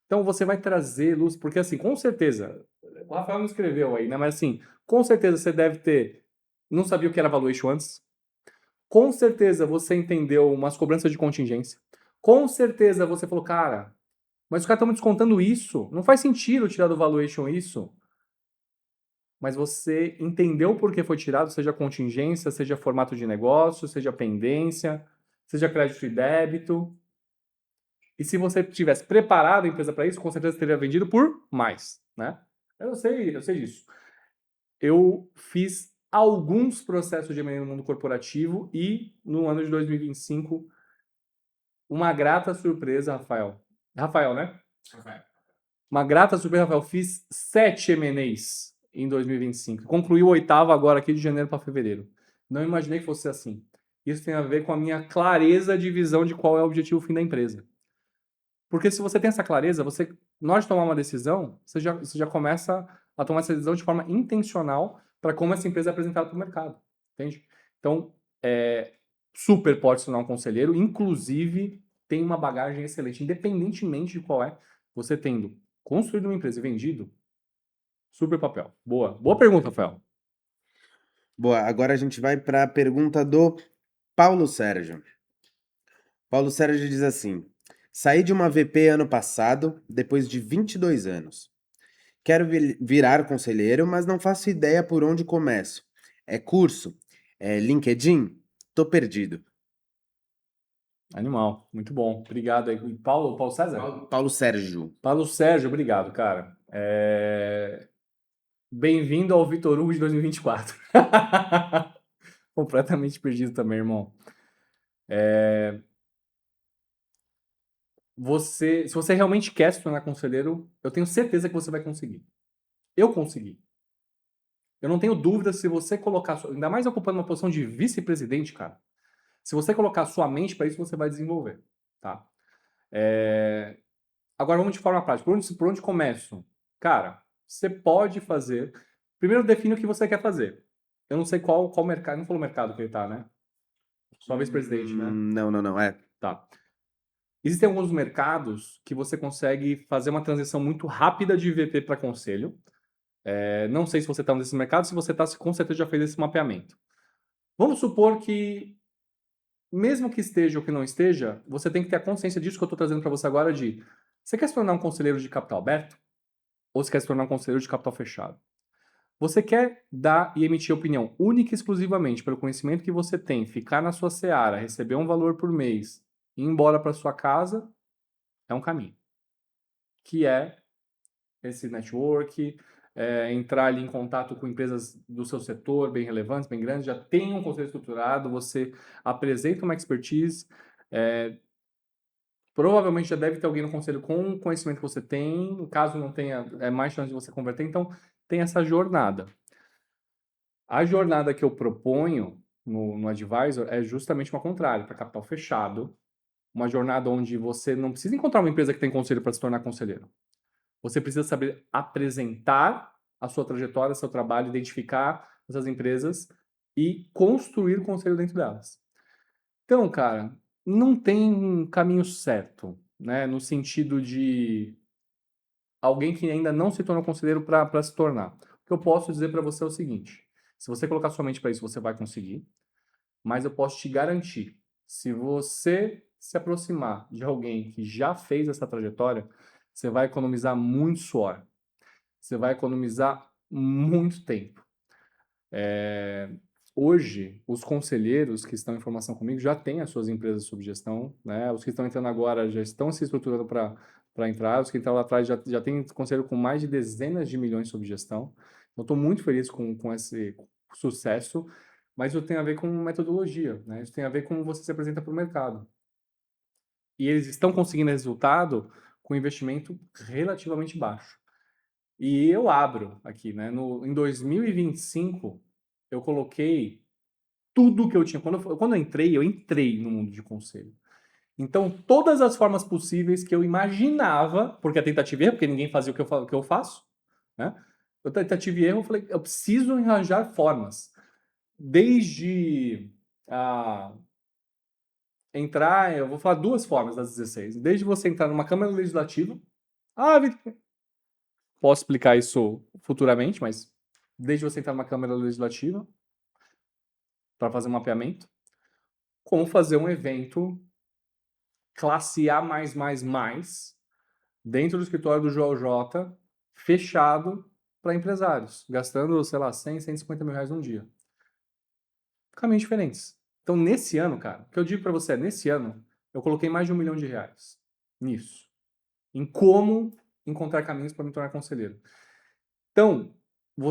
Então você vai trazer luz, porque assim, com certeza, o Rafael não escreveu aí, né? Mas assim, com certeza você deve ter, não sabia o que era valuation antes. Com certeza você entendeu umas cobranças de contingência. Com certeza você falou, cara, mas os caras estão me descontando isso. Não faz sentido tirar do valuation isso. Mas você entendeu por que foi tirado, seja contingência, seja formato de negócio, seja pendência, seja crédito e débito. E se você tivesse preparado a empresa para isso, com certeza teria vendido por mais, né? Eu sei disso. Eu fiz alguns processos de M&A no mundo corporativo e no ano de 2025, uma grata surpresa, Rafael. Rafael, né? Rafael. Uma grata surpresa, Rafael. Fiz 7 M&As em 2025. Concluí o oitavo agora aqui de janeiro para fevereiro. Não imaginei que fosse assim. Isso tem a ver com a minha clareza de visão de qual é o objetivo fim da empresa. Porque se você tem essa clareza, na hora de tomar uma decisão, você já começa a tomar essa decisão de forma intencional para como essa empresa é apresentada para o mercado. Entende? Então, super pode se tornar um conselheiro, inclusive tem uma bagagem excelente, independentemente de qual é, você tendo construído uma empresa e vendido, super papel. Boa. Boa pergunta, Rafael. Boa, agora a gente vai para a pergunta do Paulo Sérgio. Paulo Sérgio diz assim: saí de uma VP ano passado, depois de 22 anos. Quero virar conselheiro, mas não faço ideia por onde começo. É curso? É LinkedIn? Tô perdido. Animal. Muito bom. Obrigado aí. Paulo César? Paulo Sérgio. Paulo Sérgio, obrigado, cara. Bem-vindo ao Vitor Hugo de 2024. Completamente perdido também, irmão. Se você realmente quer se tornar conselheiro, eu tenho certeza que você vai conseguir. Eu consegui. Eu não tenho dúvida se você colocar, ainda mais ocupando uma posição de vice-presidente, cara. Se você colocar sua mente para isso, você vai desenvolver, tá? Agora vamos de forma prática. Por onde começo? Cara, você pode fazer. Primeiro define o que você quer fazer. Eu não sei qual mercado. Não falou mercado que ele tá, né? Só vice-presidente, né? Não. Tá. Existem alguns mercados que você consegue fazer uma transição muito rápida de VP para conselho. Não sei se você está nesse mercado, se você está, com certeza já fez esse mapeamento. Vamos supor que, mesmo que esteja ou que não esteja, você tem que ter a consciência disso que eu estou trazendo para você agora de você quer se tornar um conselheiro de capital aberto? Ou você quer se tornar um conselheiro de capital fechado? Você quer dar e emitir opinião única e exclusivamente pelo conhecimento que você tem, ficar na sua seara, receber um valor por mês e ir embora para sua casa, é um caminho. Que é esse network, entrar ali em contato com empresas do seu setor, bem relevantes, bem grandes, já tem um conselho estruturado, você apresenta uma expertise, provavelmente já deve ter alguém no conselho com o conhecimento que você tem, caso não tenha, é mais chance de você converter, então tem essa jornada. A jornada que eu proponho no Advisor é justamente uma contrária, para capital fechado, uma jornada onde você não precisa encontrar uma empresa que tem conselho para se tornar conselheiro. Você precisa saber apresentar a sua trajetória, seu trabalho, identificar essas empresas e construir o conselho dentro delas. Então, cara, não tem um caminho certo, né? No sentido de alguém que ainda não se tornou conselheiro para se tornar. O que eu posso dizer para você é o seguinte: se você colocar sua mente para isso, você vai conseguir, mas eu posso te garantir, se você se aproximar de alguém que já fez essa trajetória, você vai economizar muito suor. Você vai economizar muito tempo. Hoje, os conselheiros que estão em formação comigo já têm as suas empresas sob gestão, né? Os que estão entrando agora já estão se estruturando para entrar, os que entraram lá atrás já tem conselheiro com mais de dezenas de milhões sob gestão. Então, estou muito feliz com esse sucesso, mas isso tem a ver com metodologia, né? Isso tem a ver com como você se apresenta para o mercado. E eles estão conseguindo resultado com investimento relativamente baixo. E eu abro aqui, né? Em 2025, eu coloquei tudo que eu tinha. Quando eu entrei no mundo de conselho. Então, todas as formas possíveis que eu imaginava, porque a tentativa e erro, porque ninguém fazia o que eu faço, né? Eu tentativa e erro, eu falei, eu preciso arranjar formas. Desde entrar, eu vou falar duas formas das 16. Desde você entrar numa Câmara Legislativa. Vitor, posso explicar isso futuramente, mas desde você entrar numa Câmara Legislativa para fazer um mapeamento, como fazer um evento classe A+++, dentro do escritório do João J, fechado para empresários, gastando, sei lá, 100, 150 mil reais num dia. Caminhos diferentes. Então, nesse ano, cara, o que eu digo para você é, nesse ano, eu coloquei mais de R$ 1 milhão nisso. Em como encontrar caminhos para me tornar conselheiro. Então,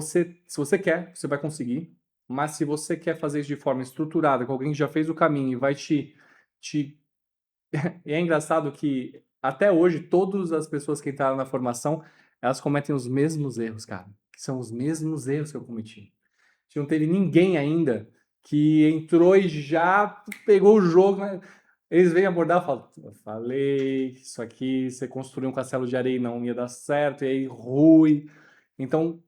se você quer, você vai conseguir, mas se você quer fazer isso de forma estruturada, com alguém que já fez o caminho e vai te... E é engraçado que, até hoje, todas as pessoas que entraram na formação, elas cometem os mesmos erros, cara. Que são os mesmos erros que eu cometi. Não teve ninguém ainda que entrou e já pegou o jogo, né? Eles vêm abordar e falam, eu falei, isso aqui, você construiu um castelo de areia e não ia dar certo, e aí ruim. Então,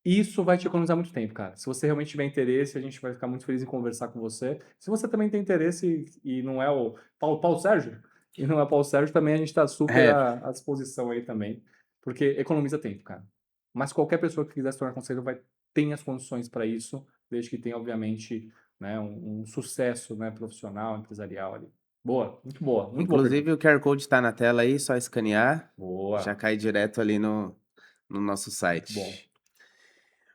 isso vai te economizar muito tempo, cara. Se você realmente tiver interesse, a gente vai ficar muito feliz em conversar com você. Se você também tem interesse e não é o Paulo Sérgio, e não é o Paulo Sérgio, também a gente está super É, à disposição aí também, porque economiza tempo, cara. Mas qualquer pessoa que quiser se tornar conselheiro tem as condições para isso, desde que tenha, obviamente, né, um sucesso, né, profissional, empresarial ali. Muito boa pergunta. inclusive o QR Code está na tela aí, só escanear, já Boa, cai direto ali no nosso muito bom. site.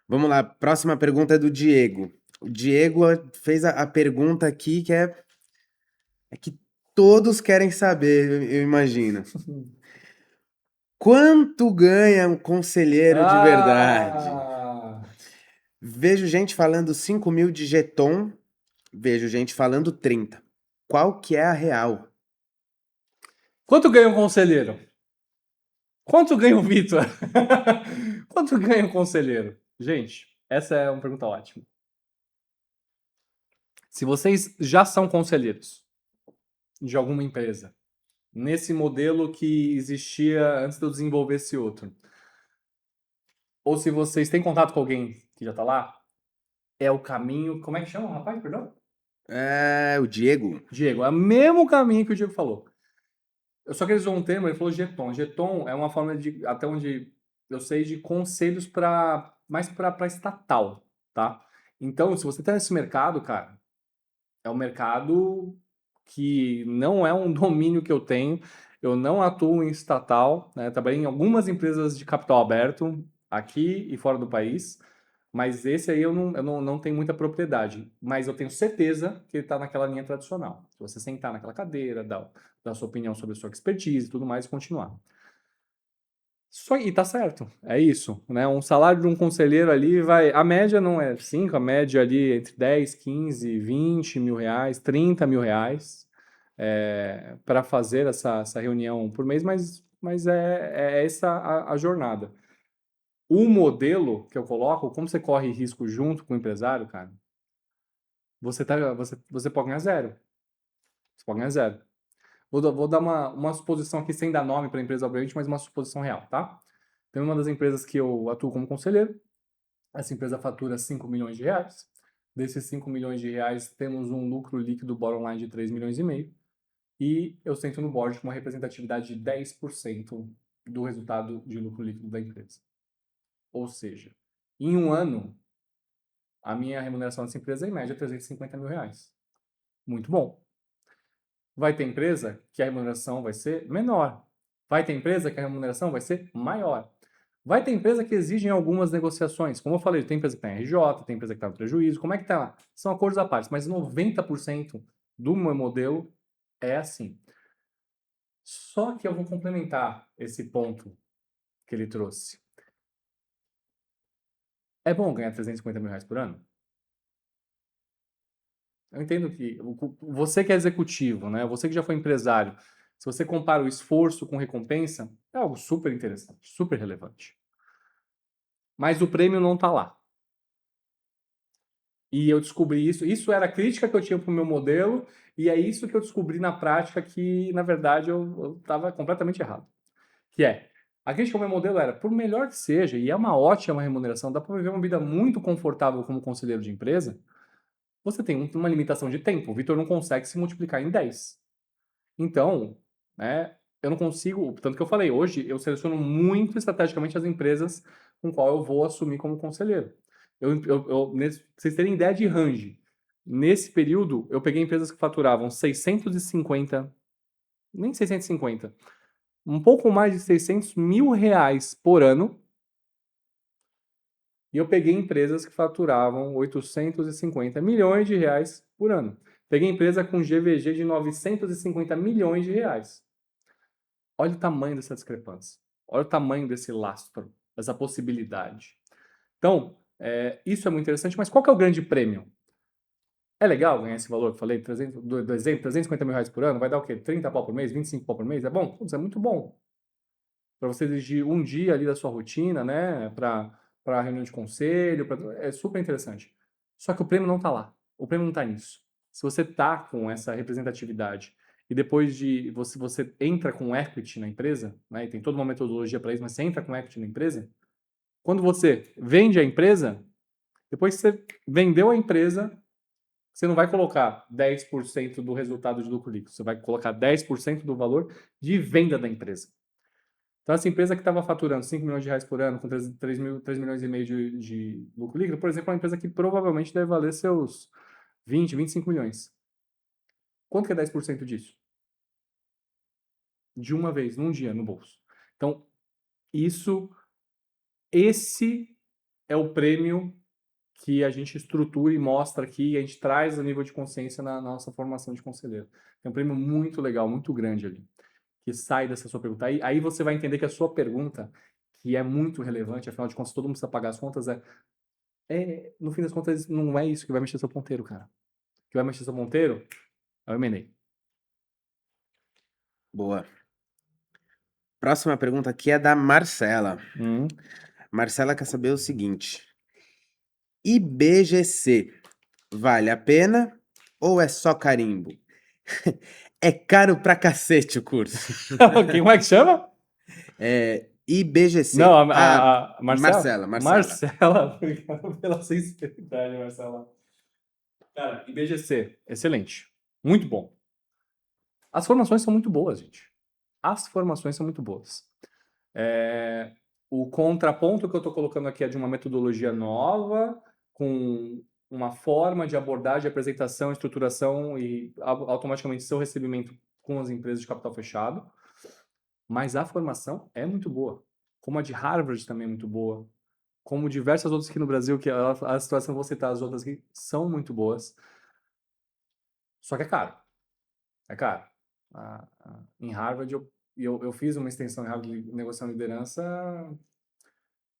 Vamos lá, próxima pergunta é do Diego. O Diego fez a pergunta aqui é que todos querem saber, eu imagino. Quanto ganha um conselheiro de verdade? Ah! Vejo gente falando 5 mil de jeton, vejo gente falando 30. Qual que é a real? Quanto ganha um conselheiro? Quanto ganha o Vitor? Quanto ganha um conselheiro? Gente, essa é uma pergunta ótima. Se vocês já são conselheiros de alguma empresa, nesse modelo que existia antes de eu desenvolver esse outro, ou se vocês têm contato com alguém que já está lá, é o caminho. Como é que chama, rapaz? Perdão? É, o Diego. Diego. É o mesmo caminho que o Diego falou. Eu só que ele usou um termo, ele falou jeton. Jeton é uma forma de, até onde eu sei, de conselhos mais para estatal, tá? Então, se você tá nesse mercado, cara, é um mercado que não é um domínio que eu tenho. Eu não atuo em estatal, né? Trabalhei em algumas empresas de capital aberto, aqui e fora do país, mas esse aí eu não tenho muita propriedade. Mas eu tenho certeza que ele está naquela linha tradicional. Se você sentar naquela cadeira, dar sua opinião sobre a sua expertise e tudo mais, e continuar. E tá certo, é isso, né? Um salário de um conselheiro ali vai. A média não é 5, a média ali é entre 10, 15, 20 mil reais, 30 mil reais para fazer essa reunião por mês, mas é essa a jornada. O modelo que eu coloco, como você corre risco junto com o empresário, cara, você pode ganhar zero. Você pode ganhar zero. Vou dar uma suposição aqui sem dar nome para a empresa, obviamente, mas uma suposição real, tá? Tem uma das empresas que eu atuo como conselheiro. Essa empresa fatura 5 milhões de reais. Desses 5 milhões de reais, temos um lucro líquido bottom line de 3 milhões e meio. E eu sento no board com uma representatividade de 10% do resultado de lucro líquido da empresa. Ou seja, em um ano, a minha remuneração dessa empresa é em média 350 mil reais. Muito bom. Vai ter empresa que a remuneração vai ser menor. Vai ter empresa que a remuneração vai ser maior. Vai ter empresa que exigem algumas negociações. Como eu falei, tem empresa que está em RJ, tem empresa que está no prejuízo. Como é que está lá? São acordos à parte, mas 90% do meu modelo é assim. Só que eu vou complementar esse ponto que ele trouxe. É bom ganhar 350 mil reais por ano? Eu entendo que você que é executivo, né? Você que já foi empresário, se você compara o esforço com recompensa, é algo super interessante, super relevante. Mas o prêmio não está lá. E eu descobri isso. Isso era a crítica que eu tinha para o meu modelo, e é isso que eu descobri na prática que, na verdade, eu estava completamente errado. Que é, a crítica ao meu modelo era, por melhor que seja, e é uma ótima remuneração, dá para viver uma vida muito confortável como conselheiro de empresa, você tem uma limitação de tempo. O Vitor não consegue se multiplicar em 10. Então, né, eu não consigo, tanto que eu falei, hoje eu seleciono muito estrategicamente as empresas com qual eu vou assumir como conselheiro. Pra vocês terem ideia de range, nesse período eu peguei empresas que faturavam 650, nem 650, um pouco mais de 600 mil reais por ano, e eu peguei empresas que faturavam 850 milhões de reais por ano. Peguei empresa com GVG de 950 milhões de reais. Olha o tamanho dessa discrepância. Olha o tamanho desse lastro, dessa possibilidade. Então, isso é muito interessante, mas qual que é o grande prêmio? É legal ganhar esse valor? Falei, 300, do exemplo, 350 mil reais por ano, vai dar o quê? 30 pau por mês, 25 pau por mês? É bom? Putz, é muito bom. Para você exigir um dia ali da sua rotina, né? Para reunião de conselho, é super interessante. Só que o prêmio não está lá. O prêmio não está nisso. Se você está com essa representatividade e depois de você entra com equity na empresa, né? E tem toda uma metodologia para isso, mas você entra com equity na empresa, quando você vende a empresa, depois que você vendeu a empresa, você não vai colocar 10% do resultado de lucro líquido, você vai colocar 10% do valor de venda da empresa. Então, essa empresa que estava faturando 5 milhões de reais por ano, com 3 milhões e meio de lucro líquido, por exemplo, é uma empresa que provavelmente deve valer seus 20, 25 milhões. Quanto que é 10% disso? De uma vez, num dia, no bolso. Então, esse é o prêmio que a gente estrutura e mostra aqui, a gente traz o nível de consciência na nossa formação de conselheiro. É um prêmio muito legal, muito grande ali, que sai dessa sua pergunta. Aí você vai entender que a sua pergunta, que é muito relevante, afinal de contas, todo mundo precisa pagar as contas, no fim das contas, não é isso que vai mexer seu ponteiro, cara. O que vai mexer seu ponteiro é o M&A. Boa. Próxima pergunta aqui é da Marcela. Marcela quer saber o seguinte: IBGC vale a pena ou é só carimbo? É caro pra cacete o curso. Como é que chama? IBGC. Não, a Marcela? Marcela. Marcela, obrigado pela sinceridade, Marcela. Cara, IBGC, excelente. Muito bom. As formações são muito boas, gente. As formações são muito boas. O contraponto que eu estou colocando aqui é de uma metodologia nova, com uma forma de abordagem, apresentação, estruturação e automaticamente seu recebimento com as empresas de capital fechado. Mas a formação é muito boa. Como a de Harvard também é muito boa. Como diversas outras aqui no Brasil, que a situação que eu vou citar, as outras que são muito boas. Só que é caro. É caro. Em Harvard, eu fiz uma extensão em Harvard de negociação e liderança,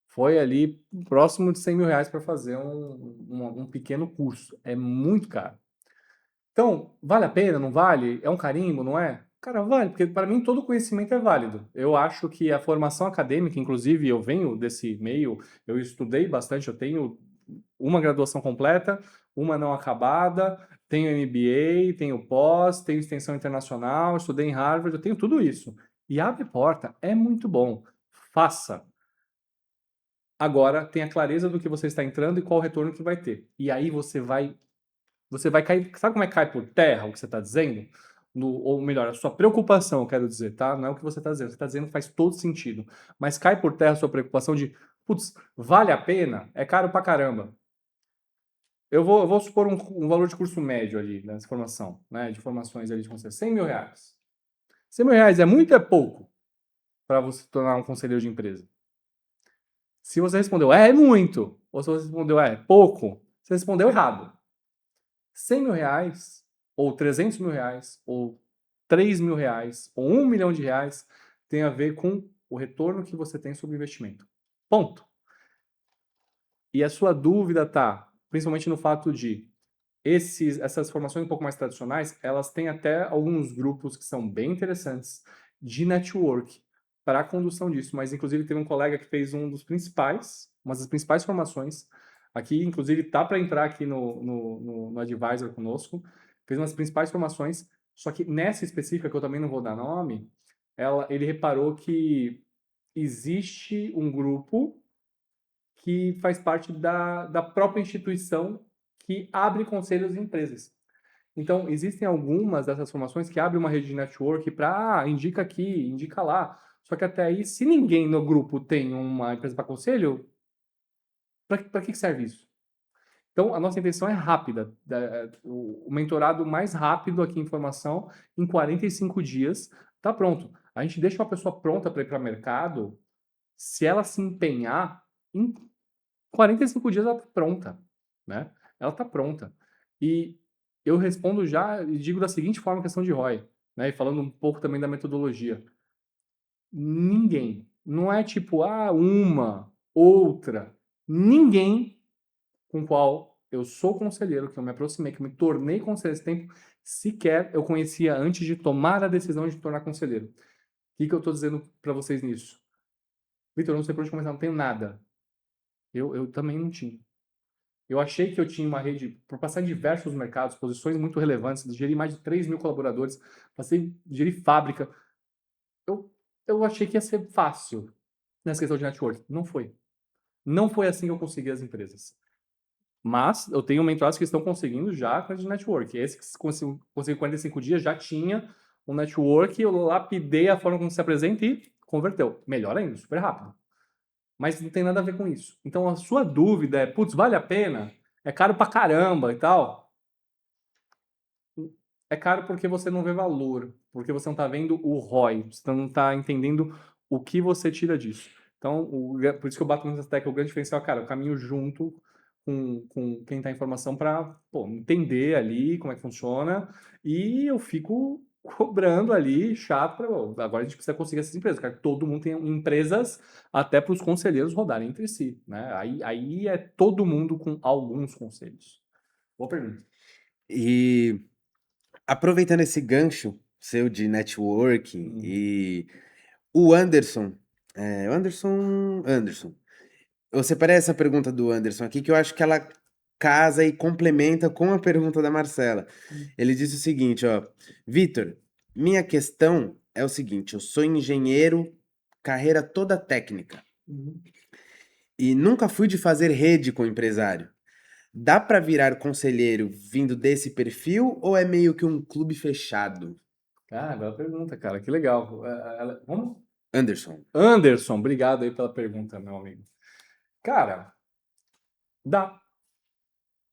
foi ali próximo de 100 mil reais para fazer um pequeno curso. É muito caro. Então, vale a pena, não vale? É um carimbo, não é? Cara, vale, porque para mim todo conhecimento é válido. Eu acho que a formação acadêmica, inclusive eu venho desse meio, eu estudei bastante, eu tenho uma graduação completa, uma não acabada, tenho MBA, tenho pós, tenho extensão internacional, estudei em Harvard, eu tenho tudo isso. E abre porta, é muito bom. Faça. Agora, tenha clareza do que você está entrando e qual o retorno que vai ter. E aí você vai cair. Sabe como é que cai por terra o que você está dizendo? Ou melhor, a sua preocupação, eu quero dizer, tá? Não é o que você está dizendo. Você está dizendo que faz todo sentido. Mas cai por terra a sua preocupação de, putz, vale a pena? É caro pra caramba. Eu vou supor um valor de curso médio ali, nessa formação, né? De formações ali de conselho, 100 mil reais. 100 mil reais é muito ou é pouco para você se tornar um conselheiro de empresa? Se você respondeu é muito, ou se você respondeu é pouco, você respondeu errado. 100 mil reais, ou 300 mil reais, ou 3 mil reais, ou 1 milhão de reais, tem a ver com o retorno que você tem sobre o investimento. Ponto. E a sua dúvida tá, principalmente no fato de essas formações um pouco mais tradicionais, elas têm até alguns grupos que são bem interessantes de network para a condução disso. Mas, inclusive, teve um colega que fez uma das principais formações aqui, inclusive, tá para entrar aqui no Advisor conosco, fez uma das principais formações, só que nessa específica, que eu também não vou dar nome, ele reparou que existe um grupo que faz parte da própria instituição que abre conselhos em empresas. Então, existem algumas dessas formações que abrem uma rede de network para, indica aqui, indica lá. Só que até aí, se ninguém no grupo tem uma empresa para conselho, para que serve isso? Então, a nossa intenção é rápida. O mentorado mais rápido aqui em formação, em 45 dias, está pronto. A gente deixa uma pessoa pronta para ir para o mercado, se ela se empenhar, em 45 dias ela está pronta, né? Ela está pronta. E eu respondo já e digo da seguinte forma a questão de ROI, né? E falando um pouco também da metodologia. Ninguém, não é tipo, uma, outra, ninguém com qual eu sou conselheiro, que eu me aproximei, que eu me tornei conselheiro esse tempo, sequer eu conhecia antes de tomar a decisão de me tornar conselheiro. O que eu estou dizendo para vocês nisso? Vitor, eu não sei por onde começar, não tenho nada. Eu também não tinha. Eu achei que eu tinha uma rede, por passar em diversos mercados, posições muito relevantes, gerir mais de 3 mil colaboradores, passei a gerir fábrica. Eu, eu achei que ia ser fácil nessa questão de network. Não foi. Não foi assim que eu consegui as empresas. Mas eu tenho mentorados que estão conseguindo já com a de network. Esse que conseguiu 45 dias já tinha um network, eu lapidei a forma como se apresenta e converteu. Melhor ainda, super rápido. Mas não tem nada a ver com isso. Então a sua dúvida é, putz, vale a pena? É caro pra caramba e tal? É caro porque você não vê valor, porque você não está vendo o ROI, você não está entendendo o que você tira disso. Então, por isso que eu bato nessa tecla, o grande diferencial, cara, eu caminho junto com quem está em formação para entender ali como é que funciona e eu fico cobrando ali, chato, agora a gente precisa conseguir essas empresas, cara, todo mundo tem empresas até para os conselheiros rodarem entre si, né? Aí é todo mundo com alguns conselhos. Boa pergunta. E aproveitando esse gancho seu de networking e o Anderson, Anderson, eu separei essa pergunta do Anderson aqui que eu acho que ela casa e complementa com a pergunta da Marcela. Ele disse o seguinte, ó, Vitor, minha questão é o seguinte, eu sou engenheiro, carreira toda técnica, Uhum. e nunca fui de fazer rede com empresário. Dá para virar conselheiro vindo desse perfil ou é meio que um clube fechado? Ah, bela pergunta, cara. Que legal. Vamos? Anderson. Anderson, obrigado aí pela pergunta, meu amigo. Cara, dá,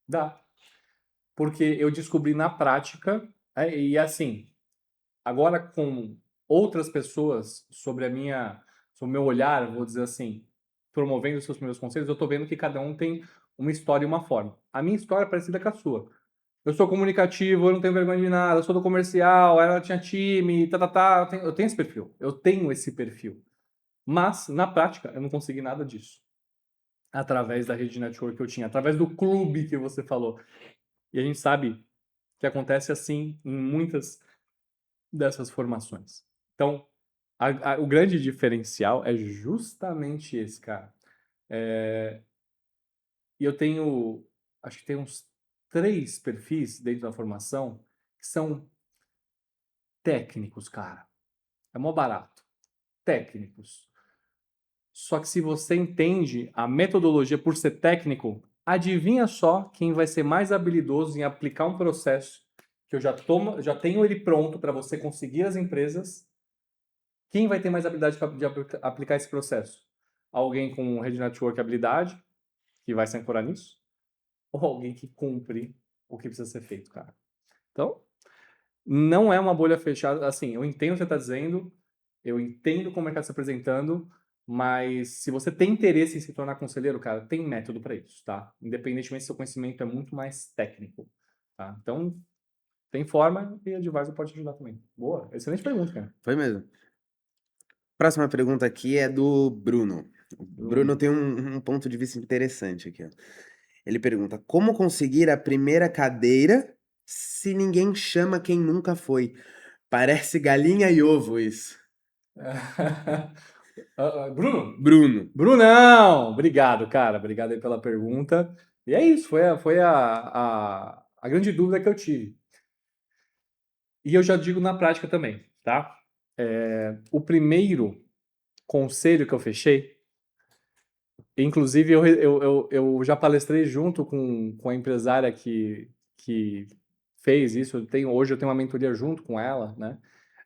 dá. Porque eu descobri na prática, e assim, agora com outras pessoas sobre o meu olhar, vou dizer assim, promovendo os seus primeiros conselhos, eu tô vendo que cada um tem uma história e uma forma. A minha história é parecida com a sua. Eu sou comunicativo, eu não tenho vergonha de nada, eu sou do comercial, ela tinha time, eu tenho esse perfil. Eu tenho esse perfil. Mas, na prática, eu não consegui nada disso. Através da rede de network que eu tinha, através do clube que você falou. E a gente sabe que acontece assim em muitas dessas formações. Então, o grande diferencial é justamente esse, cara. E eu tenho, acho que tem uns 3 perfis dentro da formação que são técnicos, cara. É mó barato. Técnicos. Só que se você entende a metodologia por ser técnico, adivinha só quem vai ser mais habilidoso em aplicar um processo que eu já tenho ele pronto para você conseguir as empresas. Quem vai ter mais habilidade de aplicar esse processo? Alguém com rede network habilidade, que vai se ancorar nisso, ou alguém que cumpre o que precisa ser feito, cara. Então, não é uma bolha fechada. Assim, eu entendo o que você está dizendo, eu entendo como o mercado está se apresentando, Mas se você tem interesse em se tornar conselheiro, cara, tem método para isso, tá? Independentemente se seu conhecimento é muito mais técnico, tá? Então, tem forma e a Advisor pode te ajudar também. Boa, excelente pergunta, cara. Foi mesmo. Próxima pergunta aqui é do Bruno. O Bruno Bruno. tem um ponto de vista interessante aqui, ó. Ele pergunta: como conseguir a primeira cadeira se ninguém chama quem nunca foi? Parece galinha e ovo isso. Bruno? Bruno. Brunão! Obrigado, cara. Obrigado aí pela pergunta. E é isso, foi a grande dúvida que eu tive. E eu já digo na prática também, tá? O primeiro conselho que eu fechei, inclusive eu já palestrei junto com a empresária que fez isso. Hoje eu tenho uma mentoria junto com ela, né?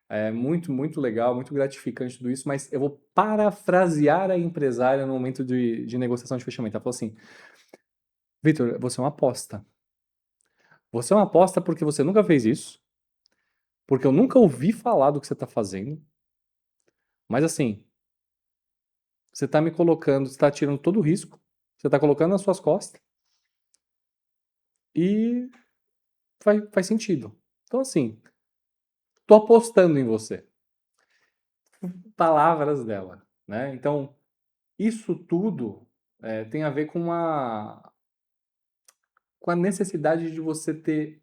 É muito, muito legal, muito gratificante tudo isso, mas eu vou parafrasear a empresária no momento de negociação de fechamento. Ela falou assim: Vitor, você é uma aposta. Você é uma aposta porque você nunca fez isso, porque eu nunca ouvi falar do que você está fazendo, mas assim, você está me colocando, você está tirando todo o risco, você está colocando nas suas costas e faz sentido. Então, assim, tô apostando em você. Palavras dela, né? Então, isso tudo tem a ver com a necessidade de você ter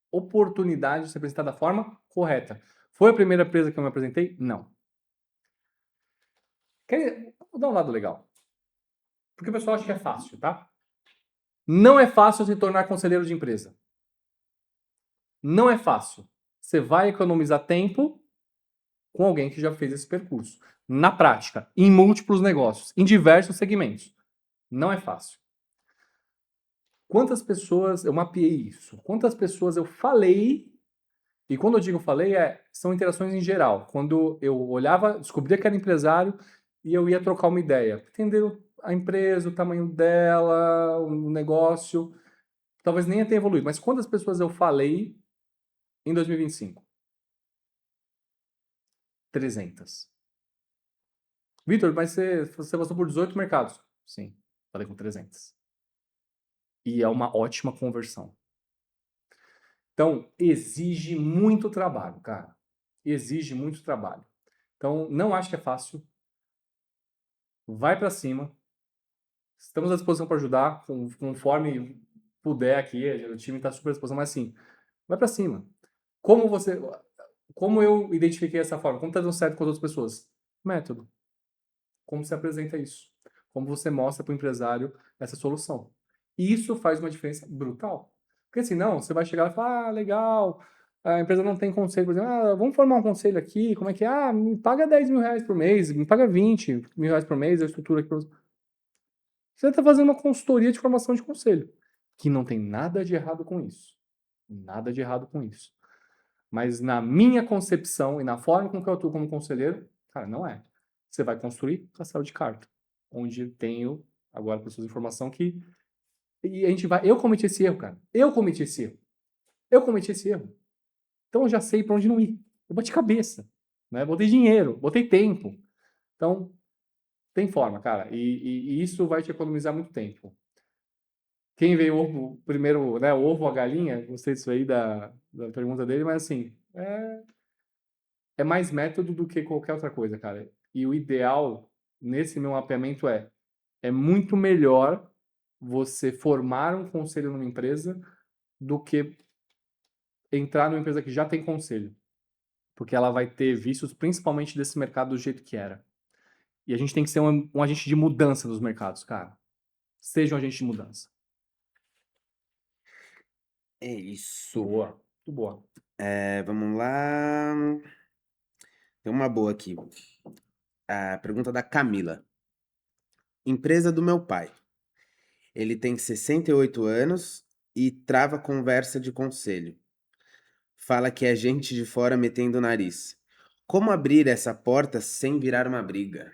oportunidade de se apresentar da forma correta. Foi a primeira empresa que eu me apresentei? Não. Vou dar um lado legal. Porque o pessoal acha que é fácil, tá? Não é fácil se tornar conselheiro de empresa. Não é fácil. Você vai economizar tempo com alguém que já fez esse percurso. Na prática, em múltiplos negócios, em diversos segmentos. Não é fácil. Quantas pessoas eu mapeei isso? Quantas pessoas eu falei? E quando eu digo falei, são interações em geral. Quando eu olhava, descobria que era empresário e eu ia trocar uma ideia. Entender a empresa, o tamanho dela, o negócio. Talvez nem tenha evoluído, mas quantas pessoas eu falei em 2025? 300. Vitor, mas você passou por 18 mercados. Sim, falei com 300. E é uma ótima conversão. Então, exige muito trabalho, cara. Exige muito trabalho. Então, não acho que é fácil. Vai para cima. Estamos à disposição para ajudar, conforme puder aqui. O time está super à disposição, mas assim, vai para cima. Como você, como eu identifiquei essa forma? Como está dando certo com as outras pessoas? Método. Como se apresenta isso? Como você mostra para o empresário essa solução? E isso faz uma diferença brutal. Porque assim, não, você vai chegar lá e falar, legal, a empresa não tem conselho, por exemplo, vamos formar um conselho aqui, como é que é? Me paga 10 mil reais por mês, me paga 20 mil reais por mês, eu estruturo aqui para você. Você está fazendo uma consultoria de formação de conselho, que não tem nada de errado com isso. Nada de errado com isso. Mas na minha concepção e na forma com que eu atuo como conselheiro, cara, não é. Você vai construir castelo de carta, onde tenho agora pessoas de informação que e a gente vai, eu cometi esse erro, cara. Eu cometi esse erro. Eu cometi esse erro. Então eu já sei para onde não ir. Eu bati cabeça, né? Botei dinheiro, botei tempo. Então tem forma, cara. E isso vai te economizar muito tempo. Quem veio ovo primeiro, né? O ovo ou a galinha? Gostei disso aí da pergunta dele, mas assim, é mais método do que qualquer outra coisa, cara. E o ideal nesse meu mapeamento é muito melhor você formar um conselho numa empresa do que entrar numa empresa que já tem conselho. Porque ela vai ter vícios principalmente desse mercado do jeito que era. E a gente tem que ser um agente de mudança dos mercados, cara. Seja um agente de mudança. É isso. Boa. Muito boa. Vamos lá. Tem uma boa aqui. A pergunta da Camila. Empresa do meu pai. Ele tem 68 anos e trava conversa de conselho. Fala que é gente de fora metendo o nariz. Como abrir essa porta sem virar uma briga?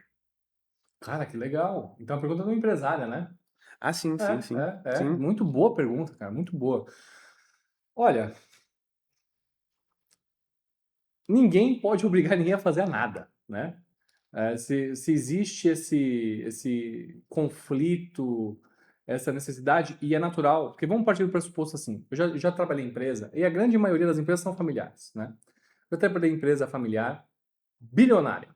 Cara, que legal. Então a pergunta é do empresária, né? Ah, sim, sim, sim. Sim. Muito boa pergunta, cara. Muito boa. Olha, ninguém pode obrigar ninguém a fazer nada, né? Se existe esse conflito, essa necessidade, e é natural, porque vamos partir do pressuposto assim, eu já trabalhei em empresa, e a grande maioria das empresas são familiares, né? Eu trabalhei em empresa familiar, bilionária,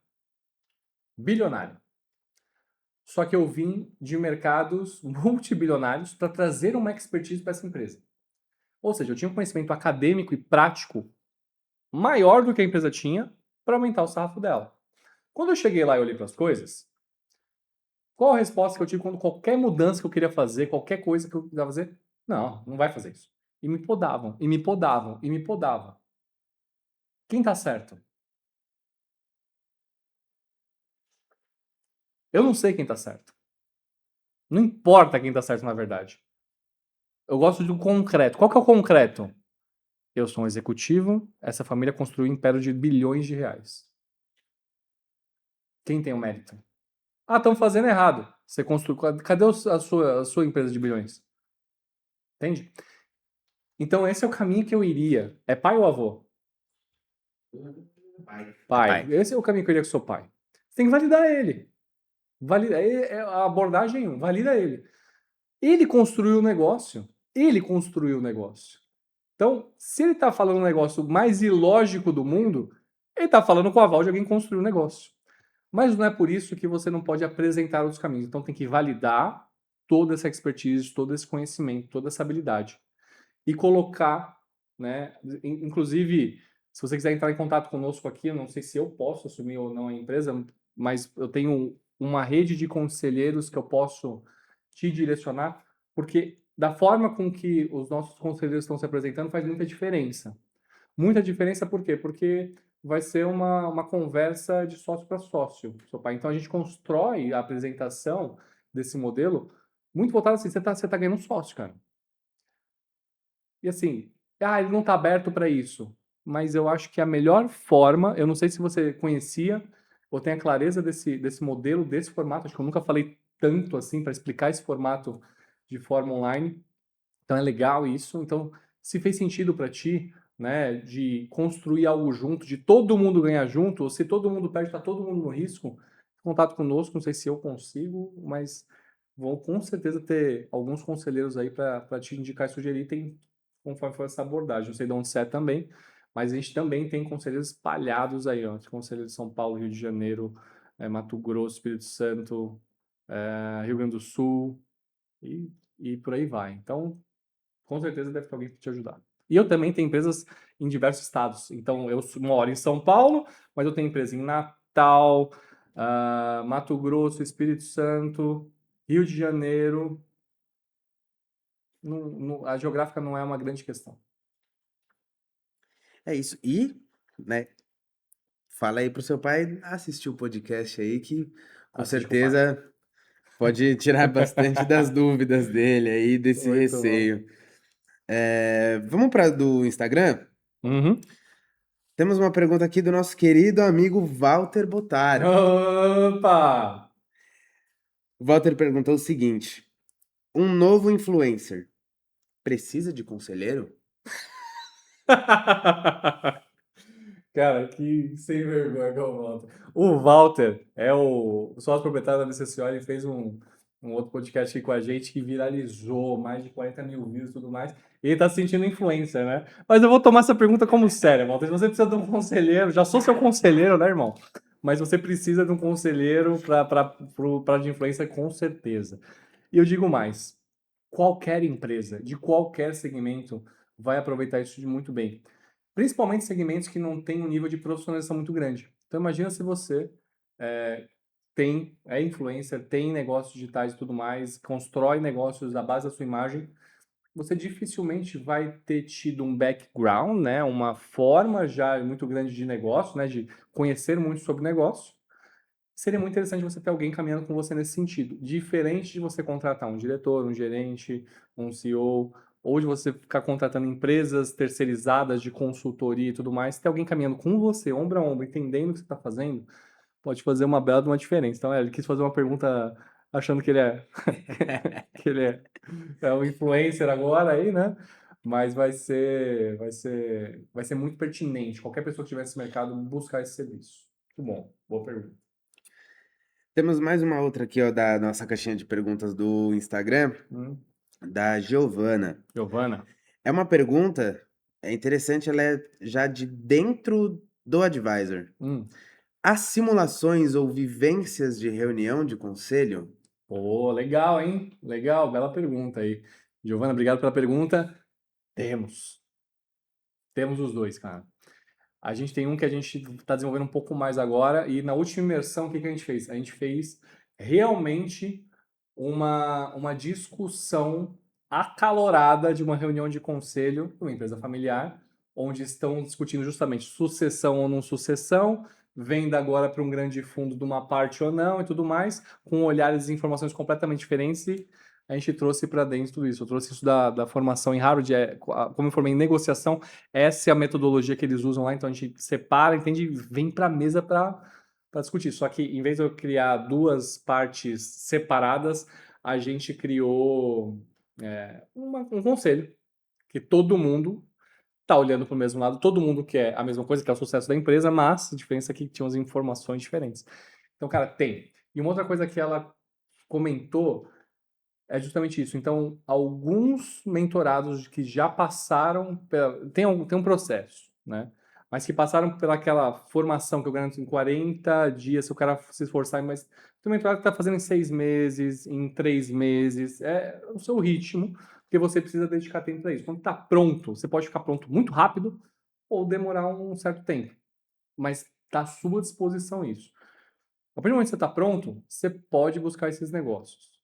bilionária. Só que eu vim de mercados multibilionários para trazer uma expertise para essa empresa. Ou seja, eu tinha um conhecimento acadêmico e prático maior do que a empresa tinha para aumentar o sarrafo dela. Quando eu cheguei lá e olhei para as coisas, qual a resposta que eu tive quando qualquer mudança que eu queria fazer, qualquer coisa que eu queria fazer? Não, não vai fazer isso. E me podavam, e me podavam, e me podavam. Quem tá certo? Eu não sei quem tá certo. Não importa quem tá certo na verdade. Eu gosto do concreto. Qual que é o concreto? Eu sou um executivo, essa família construiu um império de bilhões de reais. Quem tem o mérito? Ah, estão fazendo errado. Você construiu. Cadê a sua empresa de bilhões? Entende? Então, esse é o caminho que eu iria. É pai ou avô? Pai. É Pai. pai. Esse é o caminho que eu iria com seu pai. Você tem que validar ele. Valida, é a abordagem 1, valida ele. Ele construiu o negócio. Ele construiu o negócio. Então, se ele está falando um negócio mais ilógico do mundo, ele está falando com o aval de alguém que construiu o negócio. Mas não é por isso que você não pode apresentar os caminhos. Então, tem que validar toda essa expertise, todo esse conhecimento, toda essa habilidade. E colocar, né? Inclusive, se você quiser entrar em contato conosco aqui, eu não sei se eu posso assumir ou não a empresa, mas eu tenho uma rede de conselheiros que eu posso te direcionar, porque da forma com que os nossos conselheiros estão se apresentando faz muita diferença. Muita diferença por quê? Porque vai ser uma conversa de sócio para sócio, seu pai. Então a gente constrói a apresentação desse modelo muito voltado assim, você tá ganhando um sócio, cara. E assim, ele não está aberto para isso. Mas eu acho que a melhor forma, eu não sei se você conhecia ou tem a clareza desse modelo, desse formato, acho que eu nunca falei tanto assim para explicar esse formato de forma online. Então é legal isso. Então, se fez sentido para ti, né, de construir algo junto, de todo mundo ganhar junto, ou se todo mundo perde, está todo mundo no risco, contato conosco, não sei se eu consigo, mas vou com certeza ter alguns conselheiros aí para te indicar e sugerir, tem, conforme for essa abordagem. Não sei de onde você é também, mas a gente também tem conselheiros espalhados aí, ó. Conselheiros de São Paulo, Rio de Janeiro, Mato Grosso, Espírito Santo, Rio Grande do Sul e por aí vai. Então, com certeza deve ter alguém para te ajudar. E eu também tenho empresas em diversos estados. Então, eu moro em São Paulo, mas eu tenho empresa em Natal, Mato Grosso, Espírito Santo, Rio de Janeiro. A geográfica não é uma grande questão. É isso. E, né, fala aí pro seu pai assistir o podcast aí, que com Assiste com o pai. certeza pode tirar bastante das dúvidas dele aí, desse Muito bom. receio. Vamos para do Instagram? Uhum. Temos uma pergunta aqui do nosso querido amigo Walter Botaro. Opa! O Walter perguntou o seguinte: um novo influencer precisa de conselheiro? Cara, que sem vergonha que é o Walter. O Walter é o sócio proprietário da BCCO, ele fez um outro podcast aqui com a gente que viralizou, mais de 40 mil views e tudo mais. E ele tá se sentindo influencer, né? Mas eu vou tomar essa pergunta como séria, Walter. Se você precisa de um conselheiro, já sou seu conselheiro, né, irmão? Mas você precisa de um conselheiro para de influência, com certeza. E eu digo mais: qualquer empresa, de qualquer segmento, vai aproveitar isso de muito bem. Principalmente segmentos que não têm um nível de profissionalização muito grande. Então imagina se você é influencer, tem negócios digitais e tudo mais, constrói negócios à base da sua imagem, você dificilmente vai ter tido um background, né, uma forma já muito grande de negócio, né, de conhecer muito sobre negócio. Seria muito interessante você ter alguém caminhando com você nesse sentido. Diferente de você contratar um diretor, um gerente, um CEO, ou de você ficar contratando empresas terceirizadas de consultoria e tudo mais, ter alguém caminhando com você, ombro a ombro, entendendo o que você está fazendo, pode fazer uma bela de uma diferença. Então, ele quis fazer uma pergunta achando que ele é que ele é um influencer agora aí, né? Mas vai ser muito pertinente. Qualquer pessoa que estiver nesse mercado buscar esse serviço. Muito bom, boa pergunta. Temos mais uma outra aqui, ó, da nossa caixinha de perguntas do Instagram, Hum, da Giovana. Giovana? É uma pergunta, é interessante, ela é já de dentro do advisor. Hum. Há simulações ou vivências de reunião de conselho? Pô, legal, hein? Legal, bela pergunta aí. Giovana, obrigado pela pergunta. Temos. Temos os dois, cara. A gente tem um que a gente está desenvolvendo um pouco mais agora, e na última imersão, o que que a gente fez? A gente fez realmente uma discussão acalorada de uma reunião de conselho de uma empresa familiar, onde estão discutindo justamente sucessão ou não sucessão, venda agora para um grande fundo de uma parte ou não e tudo mais, com olhares e informações completamente diferentes. E a gente trouxe para dentro tudo isso. Eu trouxe isso da formação em Harvard, como eu formei em negociação, essa é a metodologia que eles usam lá, então a gente separa, entende, e vem para a mesa para discutir. Só que em vez de eu criar duas partes separadas, a gente criou um conselho que todo mundo está olhando para o mesmo lado, todo mundo quer a mesma coisa, que é o sucesso da empresa, mas a diferença é que tinha umas informações diferentes. Então, cara, tem. E uma outra coisa que ela comentou é justamente isso. Então, alguns mentorados que já passaram tem um processo, né? Mas que passaram pelaquela formação que eu garanto em 40 dias, se o cara se esforçar, mas tem um mentorado que está fazendo em 6 meses, em 3 meses, é o seu ritmo, porque você precisa dedicar tempo para isso. Quando está pronto, você pode ficar pronto muito rápido ou demorar um certo tempo, mas está à sua disposição isso. A partir do momento que você está pronto, você pode buscar esses negócios.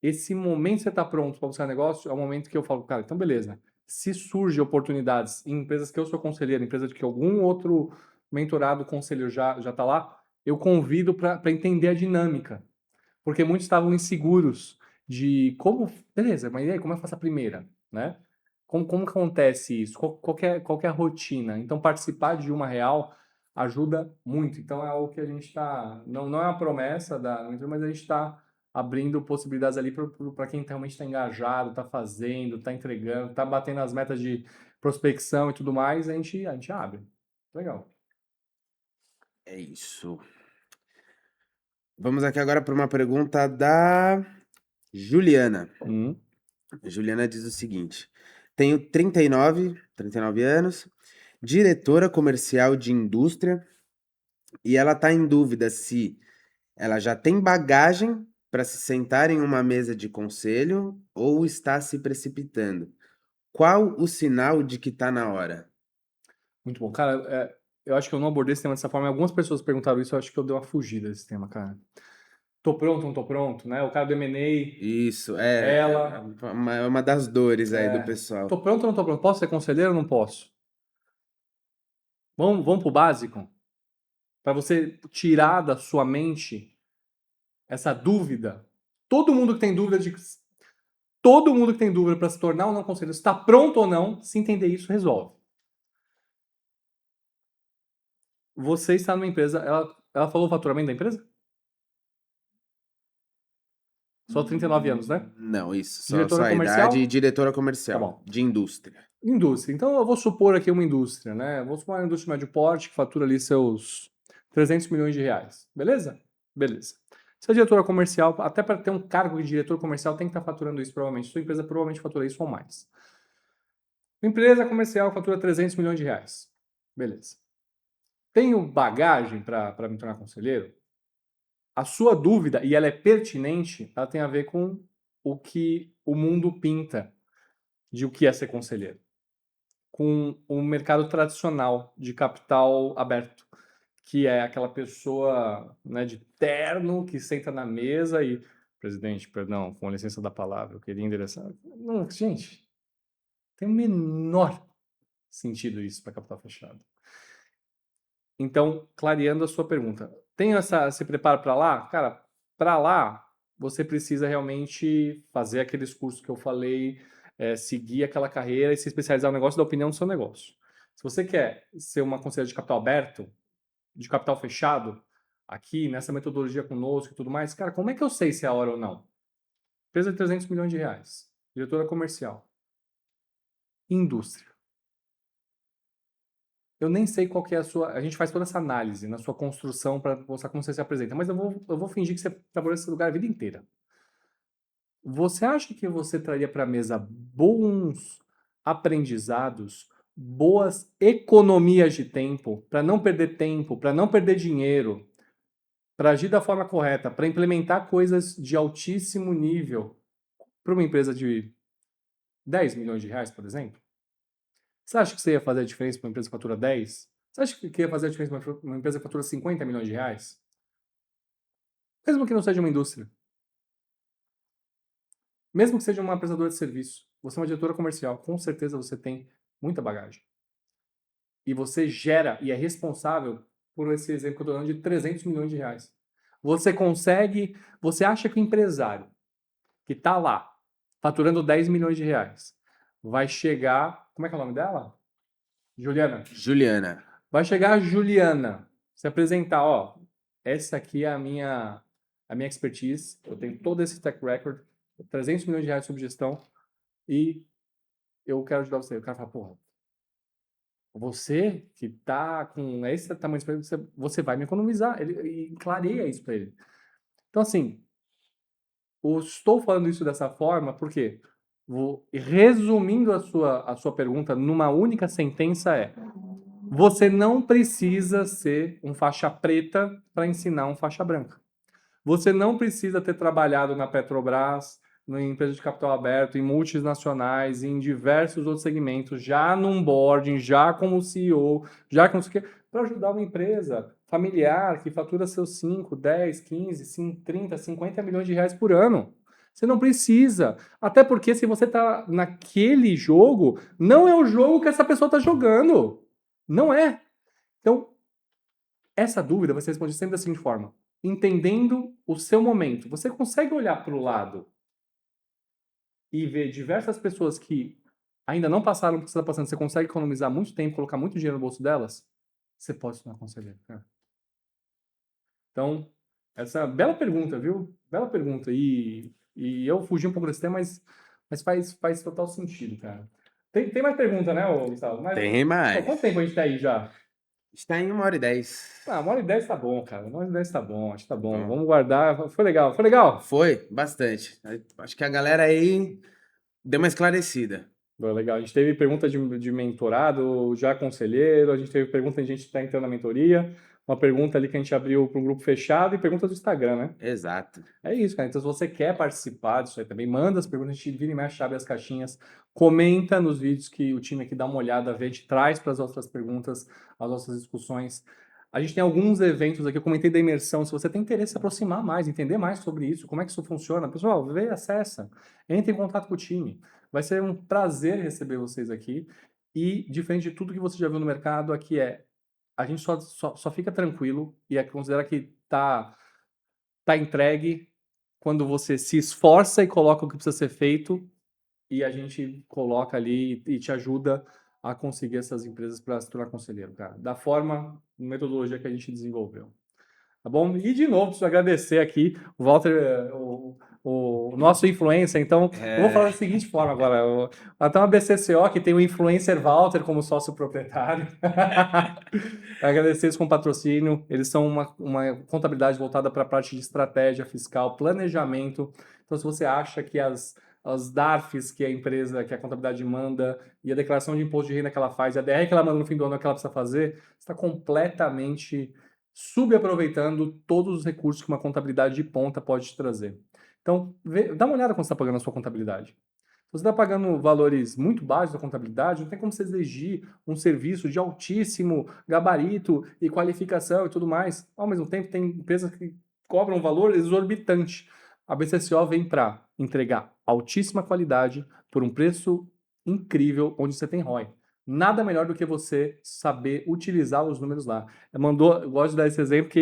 Esse momento que você está pronto para buscar negócio é o momento que eu falo, cara, então beleza. Se surgem oportunidades em empresas que eu sou conselheiro, empresa de que algum outro mentorado conselheiro já está lá, eu convido para entender a dinâmica. Porque muitos estavam inseguros de como, beleza, mas e aí, como eu faço a primeira, né? Como que acontece isso? Qual que é a rotina? Então, participar de uma real ajuda muito. Então, é algo que a gente está. Não é uma promessa mas a gente está abrindo possibilidades ali para quem realmente está engajado, está fazendo, está entregando, está batendo as metas de prospecção e tudo mais, a gente abre. Legal. É isso. Vamos aqui agora para uma pergunta da Juliana. Hum. A Juliana diz o seguinte: tenho 39 anos, diretora comercial de indústria, e ela está em dúvida se ela já tem bagagem para se sentar em uma mesa de conselho ou está se precipitando. Qual o sinal de que está na hora? Muito bom. Cara, eu acho que eu não abordei esse tema dessa forma. Algumas pessoas perguntaram isso, eu acho que eu dei uma fugida desse tema, cara. Tô pronto, não tô pronto, né? O cara do M&A, Isso, ela, é uma das dores aí do tô pessoal. pronto ou não tô pronto? Posso ser conselheiro ou não posso? Vamos pro básico? Para você tirar da sua mente essa dúvida. Todo mundo que tem dúvida de todo mundo que tem dúvida para se tornar ou não conselheiro, está pronto ou não, se entender isso, resolve. Você está numa empresa, ela falou o faturamento da empresa? Só 39 anos, né? Não, isso, só Diretora a idade e comercial? diretora Tá comercial, bom. de indústria. Indústria. Então eu vou supor aqui uma indústria, né? Vou supor uma indústria médio porte que fatura ali seus 300 milhões de reais. Beleza? Beleza. Se a diretora comercial, até para ter um cargo de diretor comercial, tem que estar faturando isso provavelmente. Sua empresa provavelmente fatura isso ou mais. Uma empresa comercial fatura 300 milhões de reais. Beleza. Tenho bagagem para me tornar conselheiro? A sua dúvida, e ela é pertinente, ela tem a ver com o que o mundo pinta de o que é ser conselheiro. Com o mercado tradicional de capital aberto, que é aquela pessoa, né, de terno que senta na mesa e, presidente, perdão, com licença da palavra, eu queria endereçar. Não, gente, tem o menor sentido isso para capital fechado. Então, clareando a sua pergunta, tem se prepara para lá? Cara, para lá você precisa realmente fazer aqueles cursos que eu falei, seguir aquela carreira e se especializar no negócio da opinião do seu negócio. Se você quer ser uma conselheira de capital aberto, de capital fechado, aqui nessa metodologia conosco e tudo mais, cara, como é que eu sei se é a hora ou não? Empresa de 300 milhões de reais, diretora comercial, indústria. eu nem sei qual que é a sua. A gente faz toda essa análise na sua construção para mostrar como você se apresenta, mas eu vou fingir que você trabalhou nesse lugar a vida inteira. Você acha que você traria para a mesa bons aprendizados, boas economias de tempo, para não perder dinheiro, para agir da forma correta, para implementar coisas de altíssimo nível para uma empresa de 10 milhões de reais, por exemplo? Você acha que você ia fazer a diferença para uma empresa que fatura 10? Você acha que ia fazer a diferença para uma empresa que fatura 50 milhões de reais? Mesmo que não seja uma indústria. Mesmo que seja uma prestadora de serviço. Você é uma diretora comercial. Com certeza você tem muita bagagem. E você gera e é responsável por esse exemplo que eu estou dando de 300 milhões de reais. Você acha que o empresário que está lá, faturando 10 milhões de reais, vai chegar, como é que é o nome dela? Juliana. Juliana. Vai chegar a Juliana, se apresentar, ó, essa aqui é a minha expertise, eu tenho todo esse tech record, 300 milhões de reais sobre gestão e eu quero ajudar você. O cara fala, porra, você que tá com esse tamanho de experiência, você vai me economizar. E clareia isso para ele. Então, assim, eu estou falando isso dessa forma porque, resumindo a sua pergunta numa única sentença é: você não precisa ser um faixa preta para ensinar um faixa branca. Você não precisa ter trabalhado na Petrobras, em empresa de capital aberto, em multinacionais, em diversos outros segmentos, já num boarding, já como CEO, já como para ajudar uma empresa familiar que fatura seus 5, 10, 15, 30, 50 milhões de reais por ano. Você não precisa. Até porque se você está naquele jogo, não é o jogo que essa pessoa está jogando. Não é. Então, essa dúvida vai ser respondida sempre da seguinte forma: entendendo o seu momento. Você consegue olhar para o lado e ver diversas pessoas que ainda não passaram por que você está passando, você consegue economizar muito tempo, colocar muito dinheiro no bolso delas? Você pode se tornar conselheiro. Cara. Então, essa é uma bela pergunta, viu? Bela pergunta. E eu fugi um pouco desse tema, mas faz total sentido, cara. Tem mais pergunta, né, Gustavo? Tem mais. Quanto tempo a gente tá aí já? Está em 1h10. Ah, 1h10 tá bom, cara. 1h10 tá bom, acho que tá bom. Bom, Vamos guardar. Foi legal, foi legal? foi bastante. Acho que a galera aí deu uma esclarecida. Foi legal. A gente teve pergunta de mentorado, já conselheiro, a gente teve pergunta de gente que está entrando na mentoria, uma pergunta ali que a gente abriu para um grupo fechado e perguntas do Instagram, né? Exato. É isso, cara. Então, se você quer participar disso aí também, manda as perguntas, a gente vira e mexe, abre as caixinhas, comenta nos vídeos que o time aqui dá uma olhada, vê, a gente traz para as outras perguntas, as nossas discussões. A gente tem alguns eventos aqui, eu comentei da imersão, se você tem interesse em se aproximar mais, entender mais sobre isso, como é que isso funciona, pessoal, vê, acessa, entre em contato com o time. Vai ser um prazer receber vocês aqui e, diferente de tudo que você já viu no mercado, aqui a gente só fica tranquilo e considera que tá entregue quando você se esforça e coloca o que precisa ser feito e a gente coloca ali e te ajuda a conseguir essas empresas para se tornar conselheiro, cara. Da forma, metodologia que a gente desenvolveu. Tá bom? E de novo, preciso agradecer aqui o Walter, o nosso influencer. Então, eu vou falar da seguinte forma agora. Até uma BCCO que tem o influencer Walter como sócio proprietário. Agradecer eles com patrocínio. Eles são uma contabilidade voltada para a parte de estratégia fiscal, planejamento. Então, se você acha que as DARFs que a empresa, que a contabilidade manda, e a declaração de imposto de renda que ela faz, e a DR que ela manda no fim do ano que ela precisa fazer, está completamente subaproveitando todos os recursos que uma contabilidade de ponta pode te trazer. Então, dá uma olhada quando você está pagando a sua contabilidade. Se você está pagando valores muito baixos da contabilidade, não tem como você exigir um serviço de altíssimo gabarito e qualificação e tudo mais. Ao mesmo tempo, tem empresas que cobram um valor exorbitante. A BCCO vem para entregar altíssima qualidade por um preço incrível, onde você tem ROI. Nada melhor do que você saber utilizar os números lá. Eu gosto de dar esse exemplo que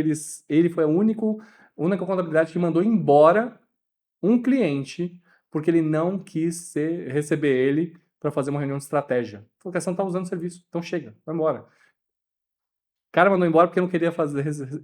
ele foi a única contabilidade que mandou embora um cliente porque ele não quis receber ele para fazer uma reunião de estratégia. Falou que você não está usando o serviço, então chega, vai embora. O cara mandou embora porque não queria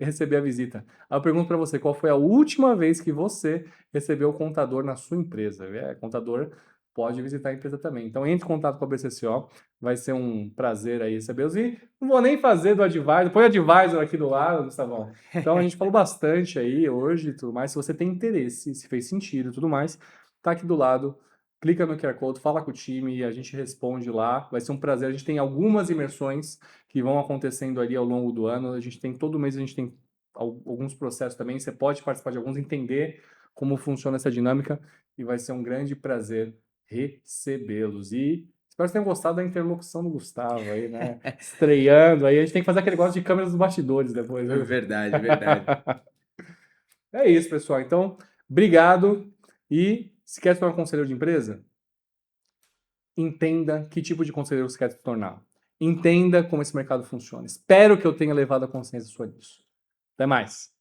receber a visita. Aí eu pergunto para você, qual foi a última vez que você recebeu o contador na sua empresa? Contador pode visitar a empresa também. Então, entre em contato com a BCCO, vai ser um prazer aí recebê-los. E não vou nem fazer do advisor, põe o advisor aqui do lado, Gustavão. Então, a gente falou bastante aí hoje e tudo mais. Se você tem interesse, se fez sentido e tudo mais, tá aqui do lado. Clica no QR Code, fala com o time e a gente responde lá. Vai ser um prazer. A gente tem algumas imersões que vão acontecendo ali ao longo do ano. A gente tem, todo mês a gente tem alguns processos também. Você pode participar de alguns, entender como funciona essa dinâmica e vai ser um grande prazer recebê-los. E espero que tenham gostado da interlocução do Gustavo aí, né? Estreando aí. A gente tem que fazer aquele negócio de câmeras dos bastidores depois, né? Verdade, verdade. É isso, pessoal. Então, obrigado. E se quer se tornar conselheiro de empresa, entenda que tipo de conselheiro você quer se tornar. Entenda como esse mercado funciona. Espero que eu tenha levado a consciência sua nisso. Até mais.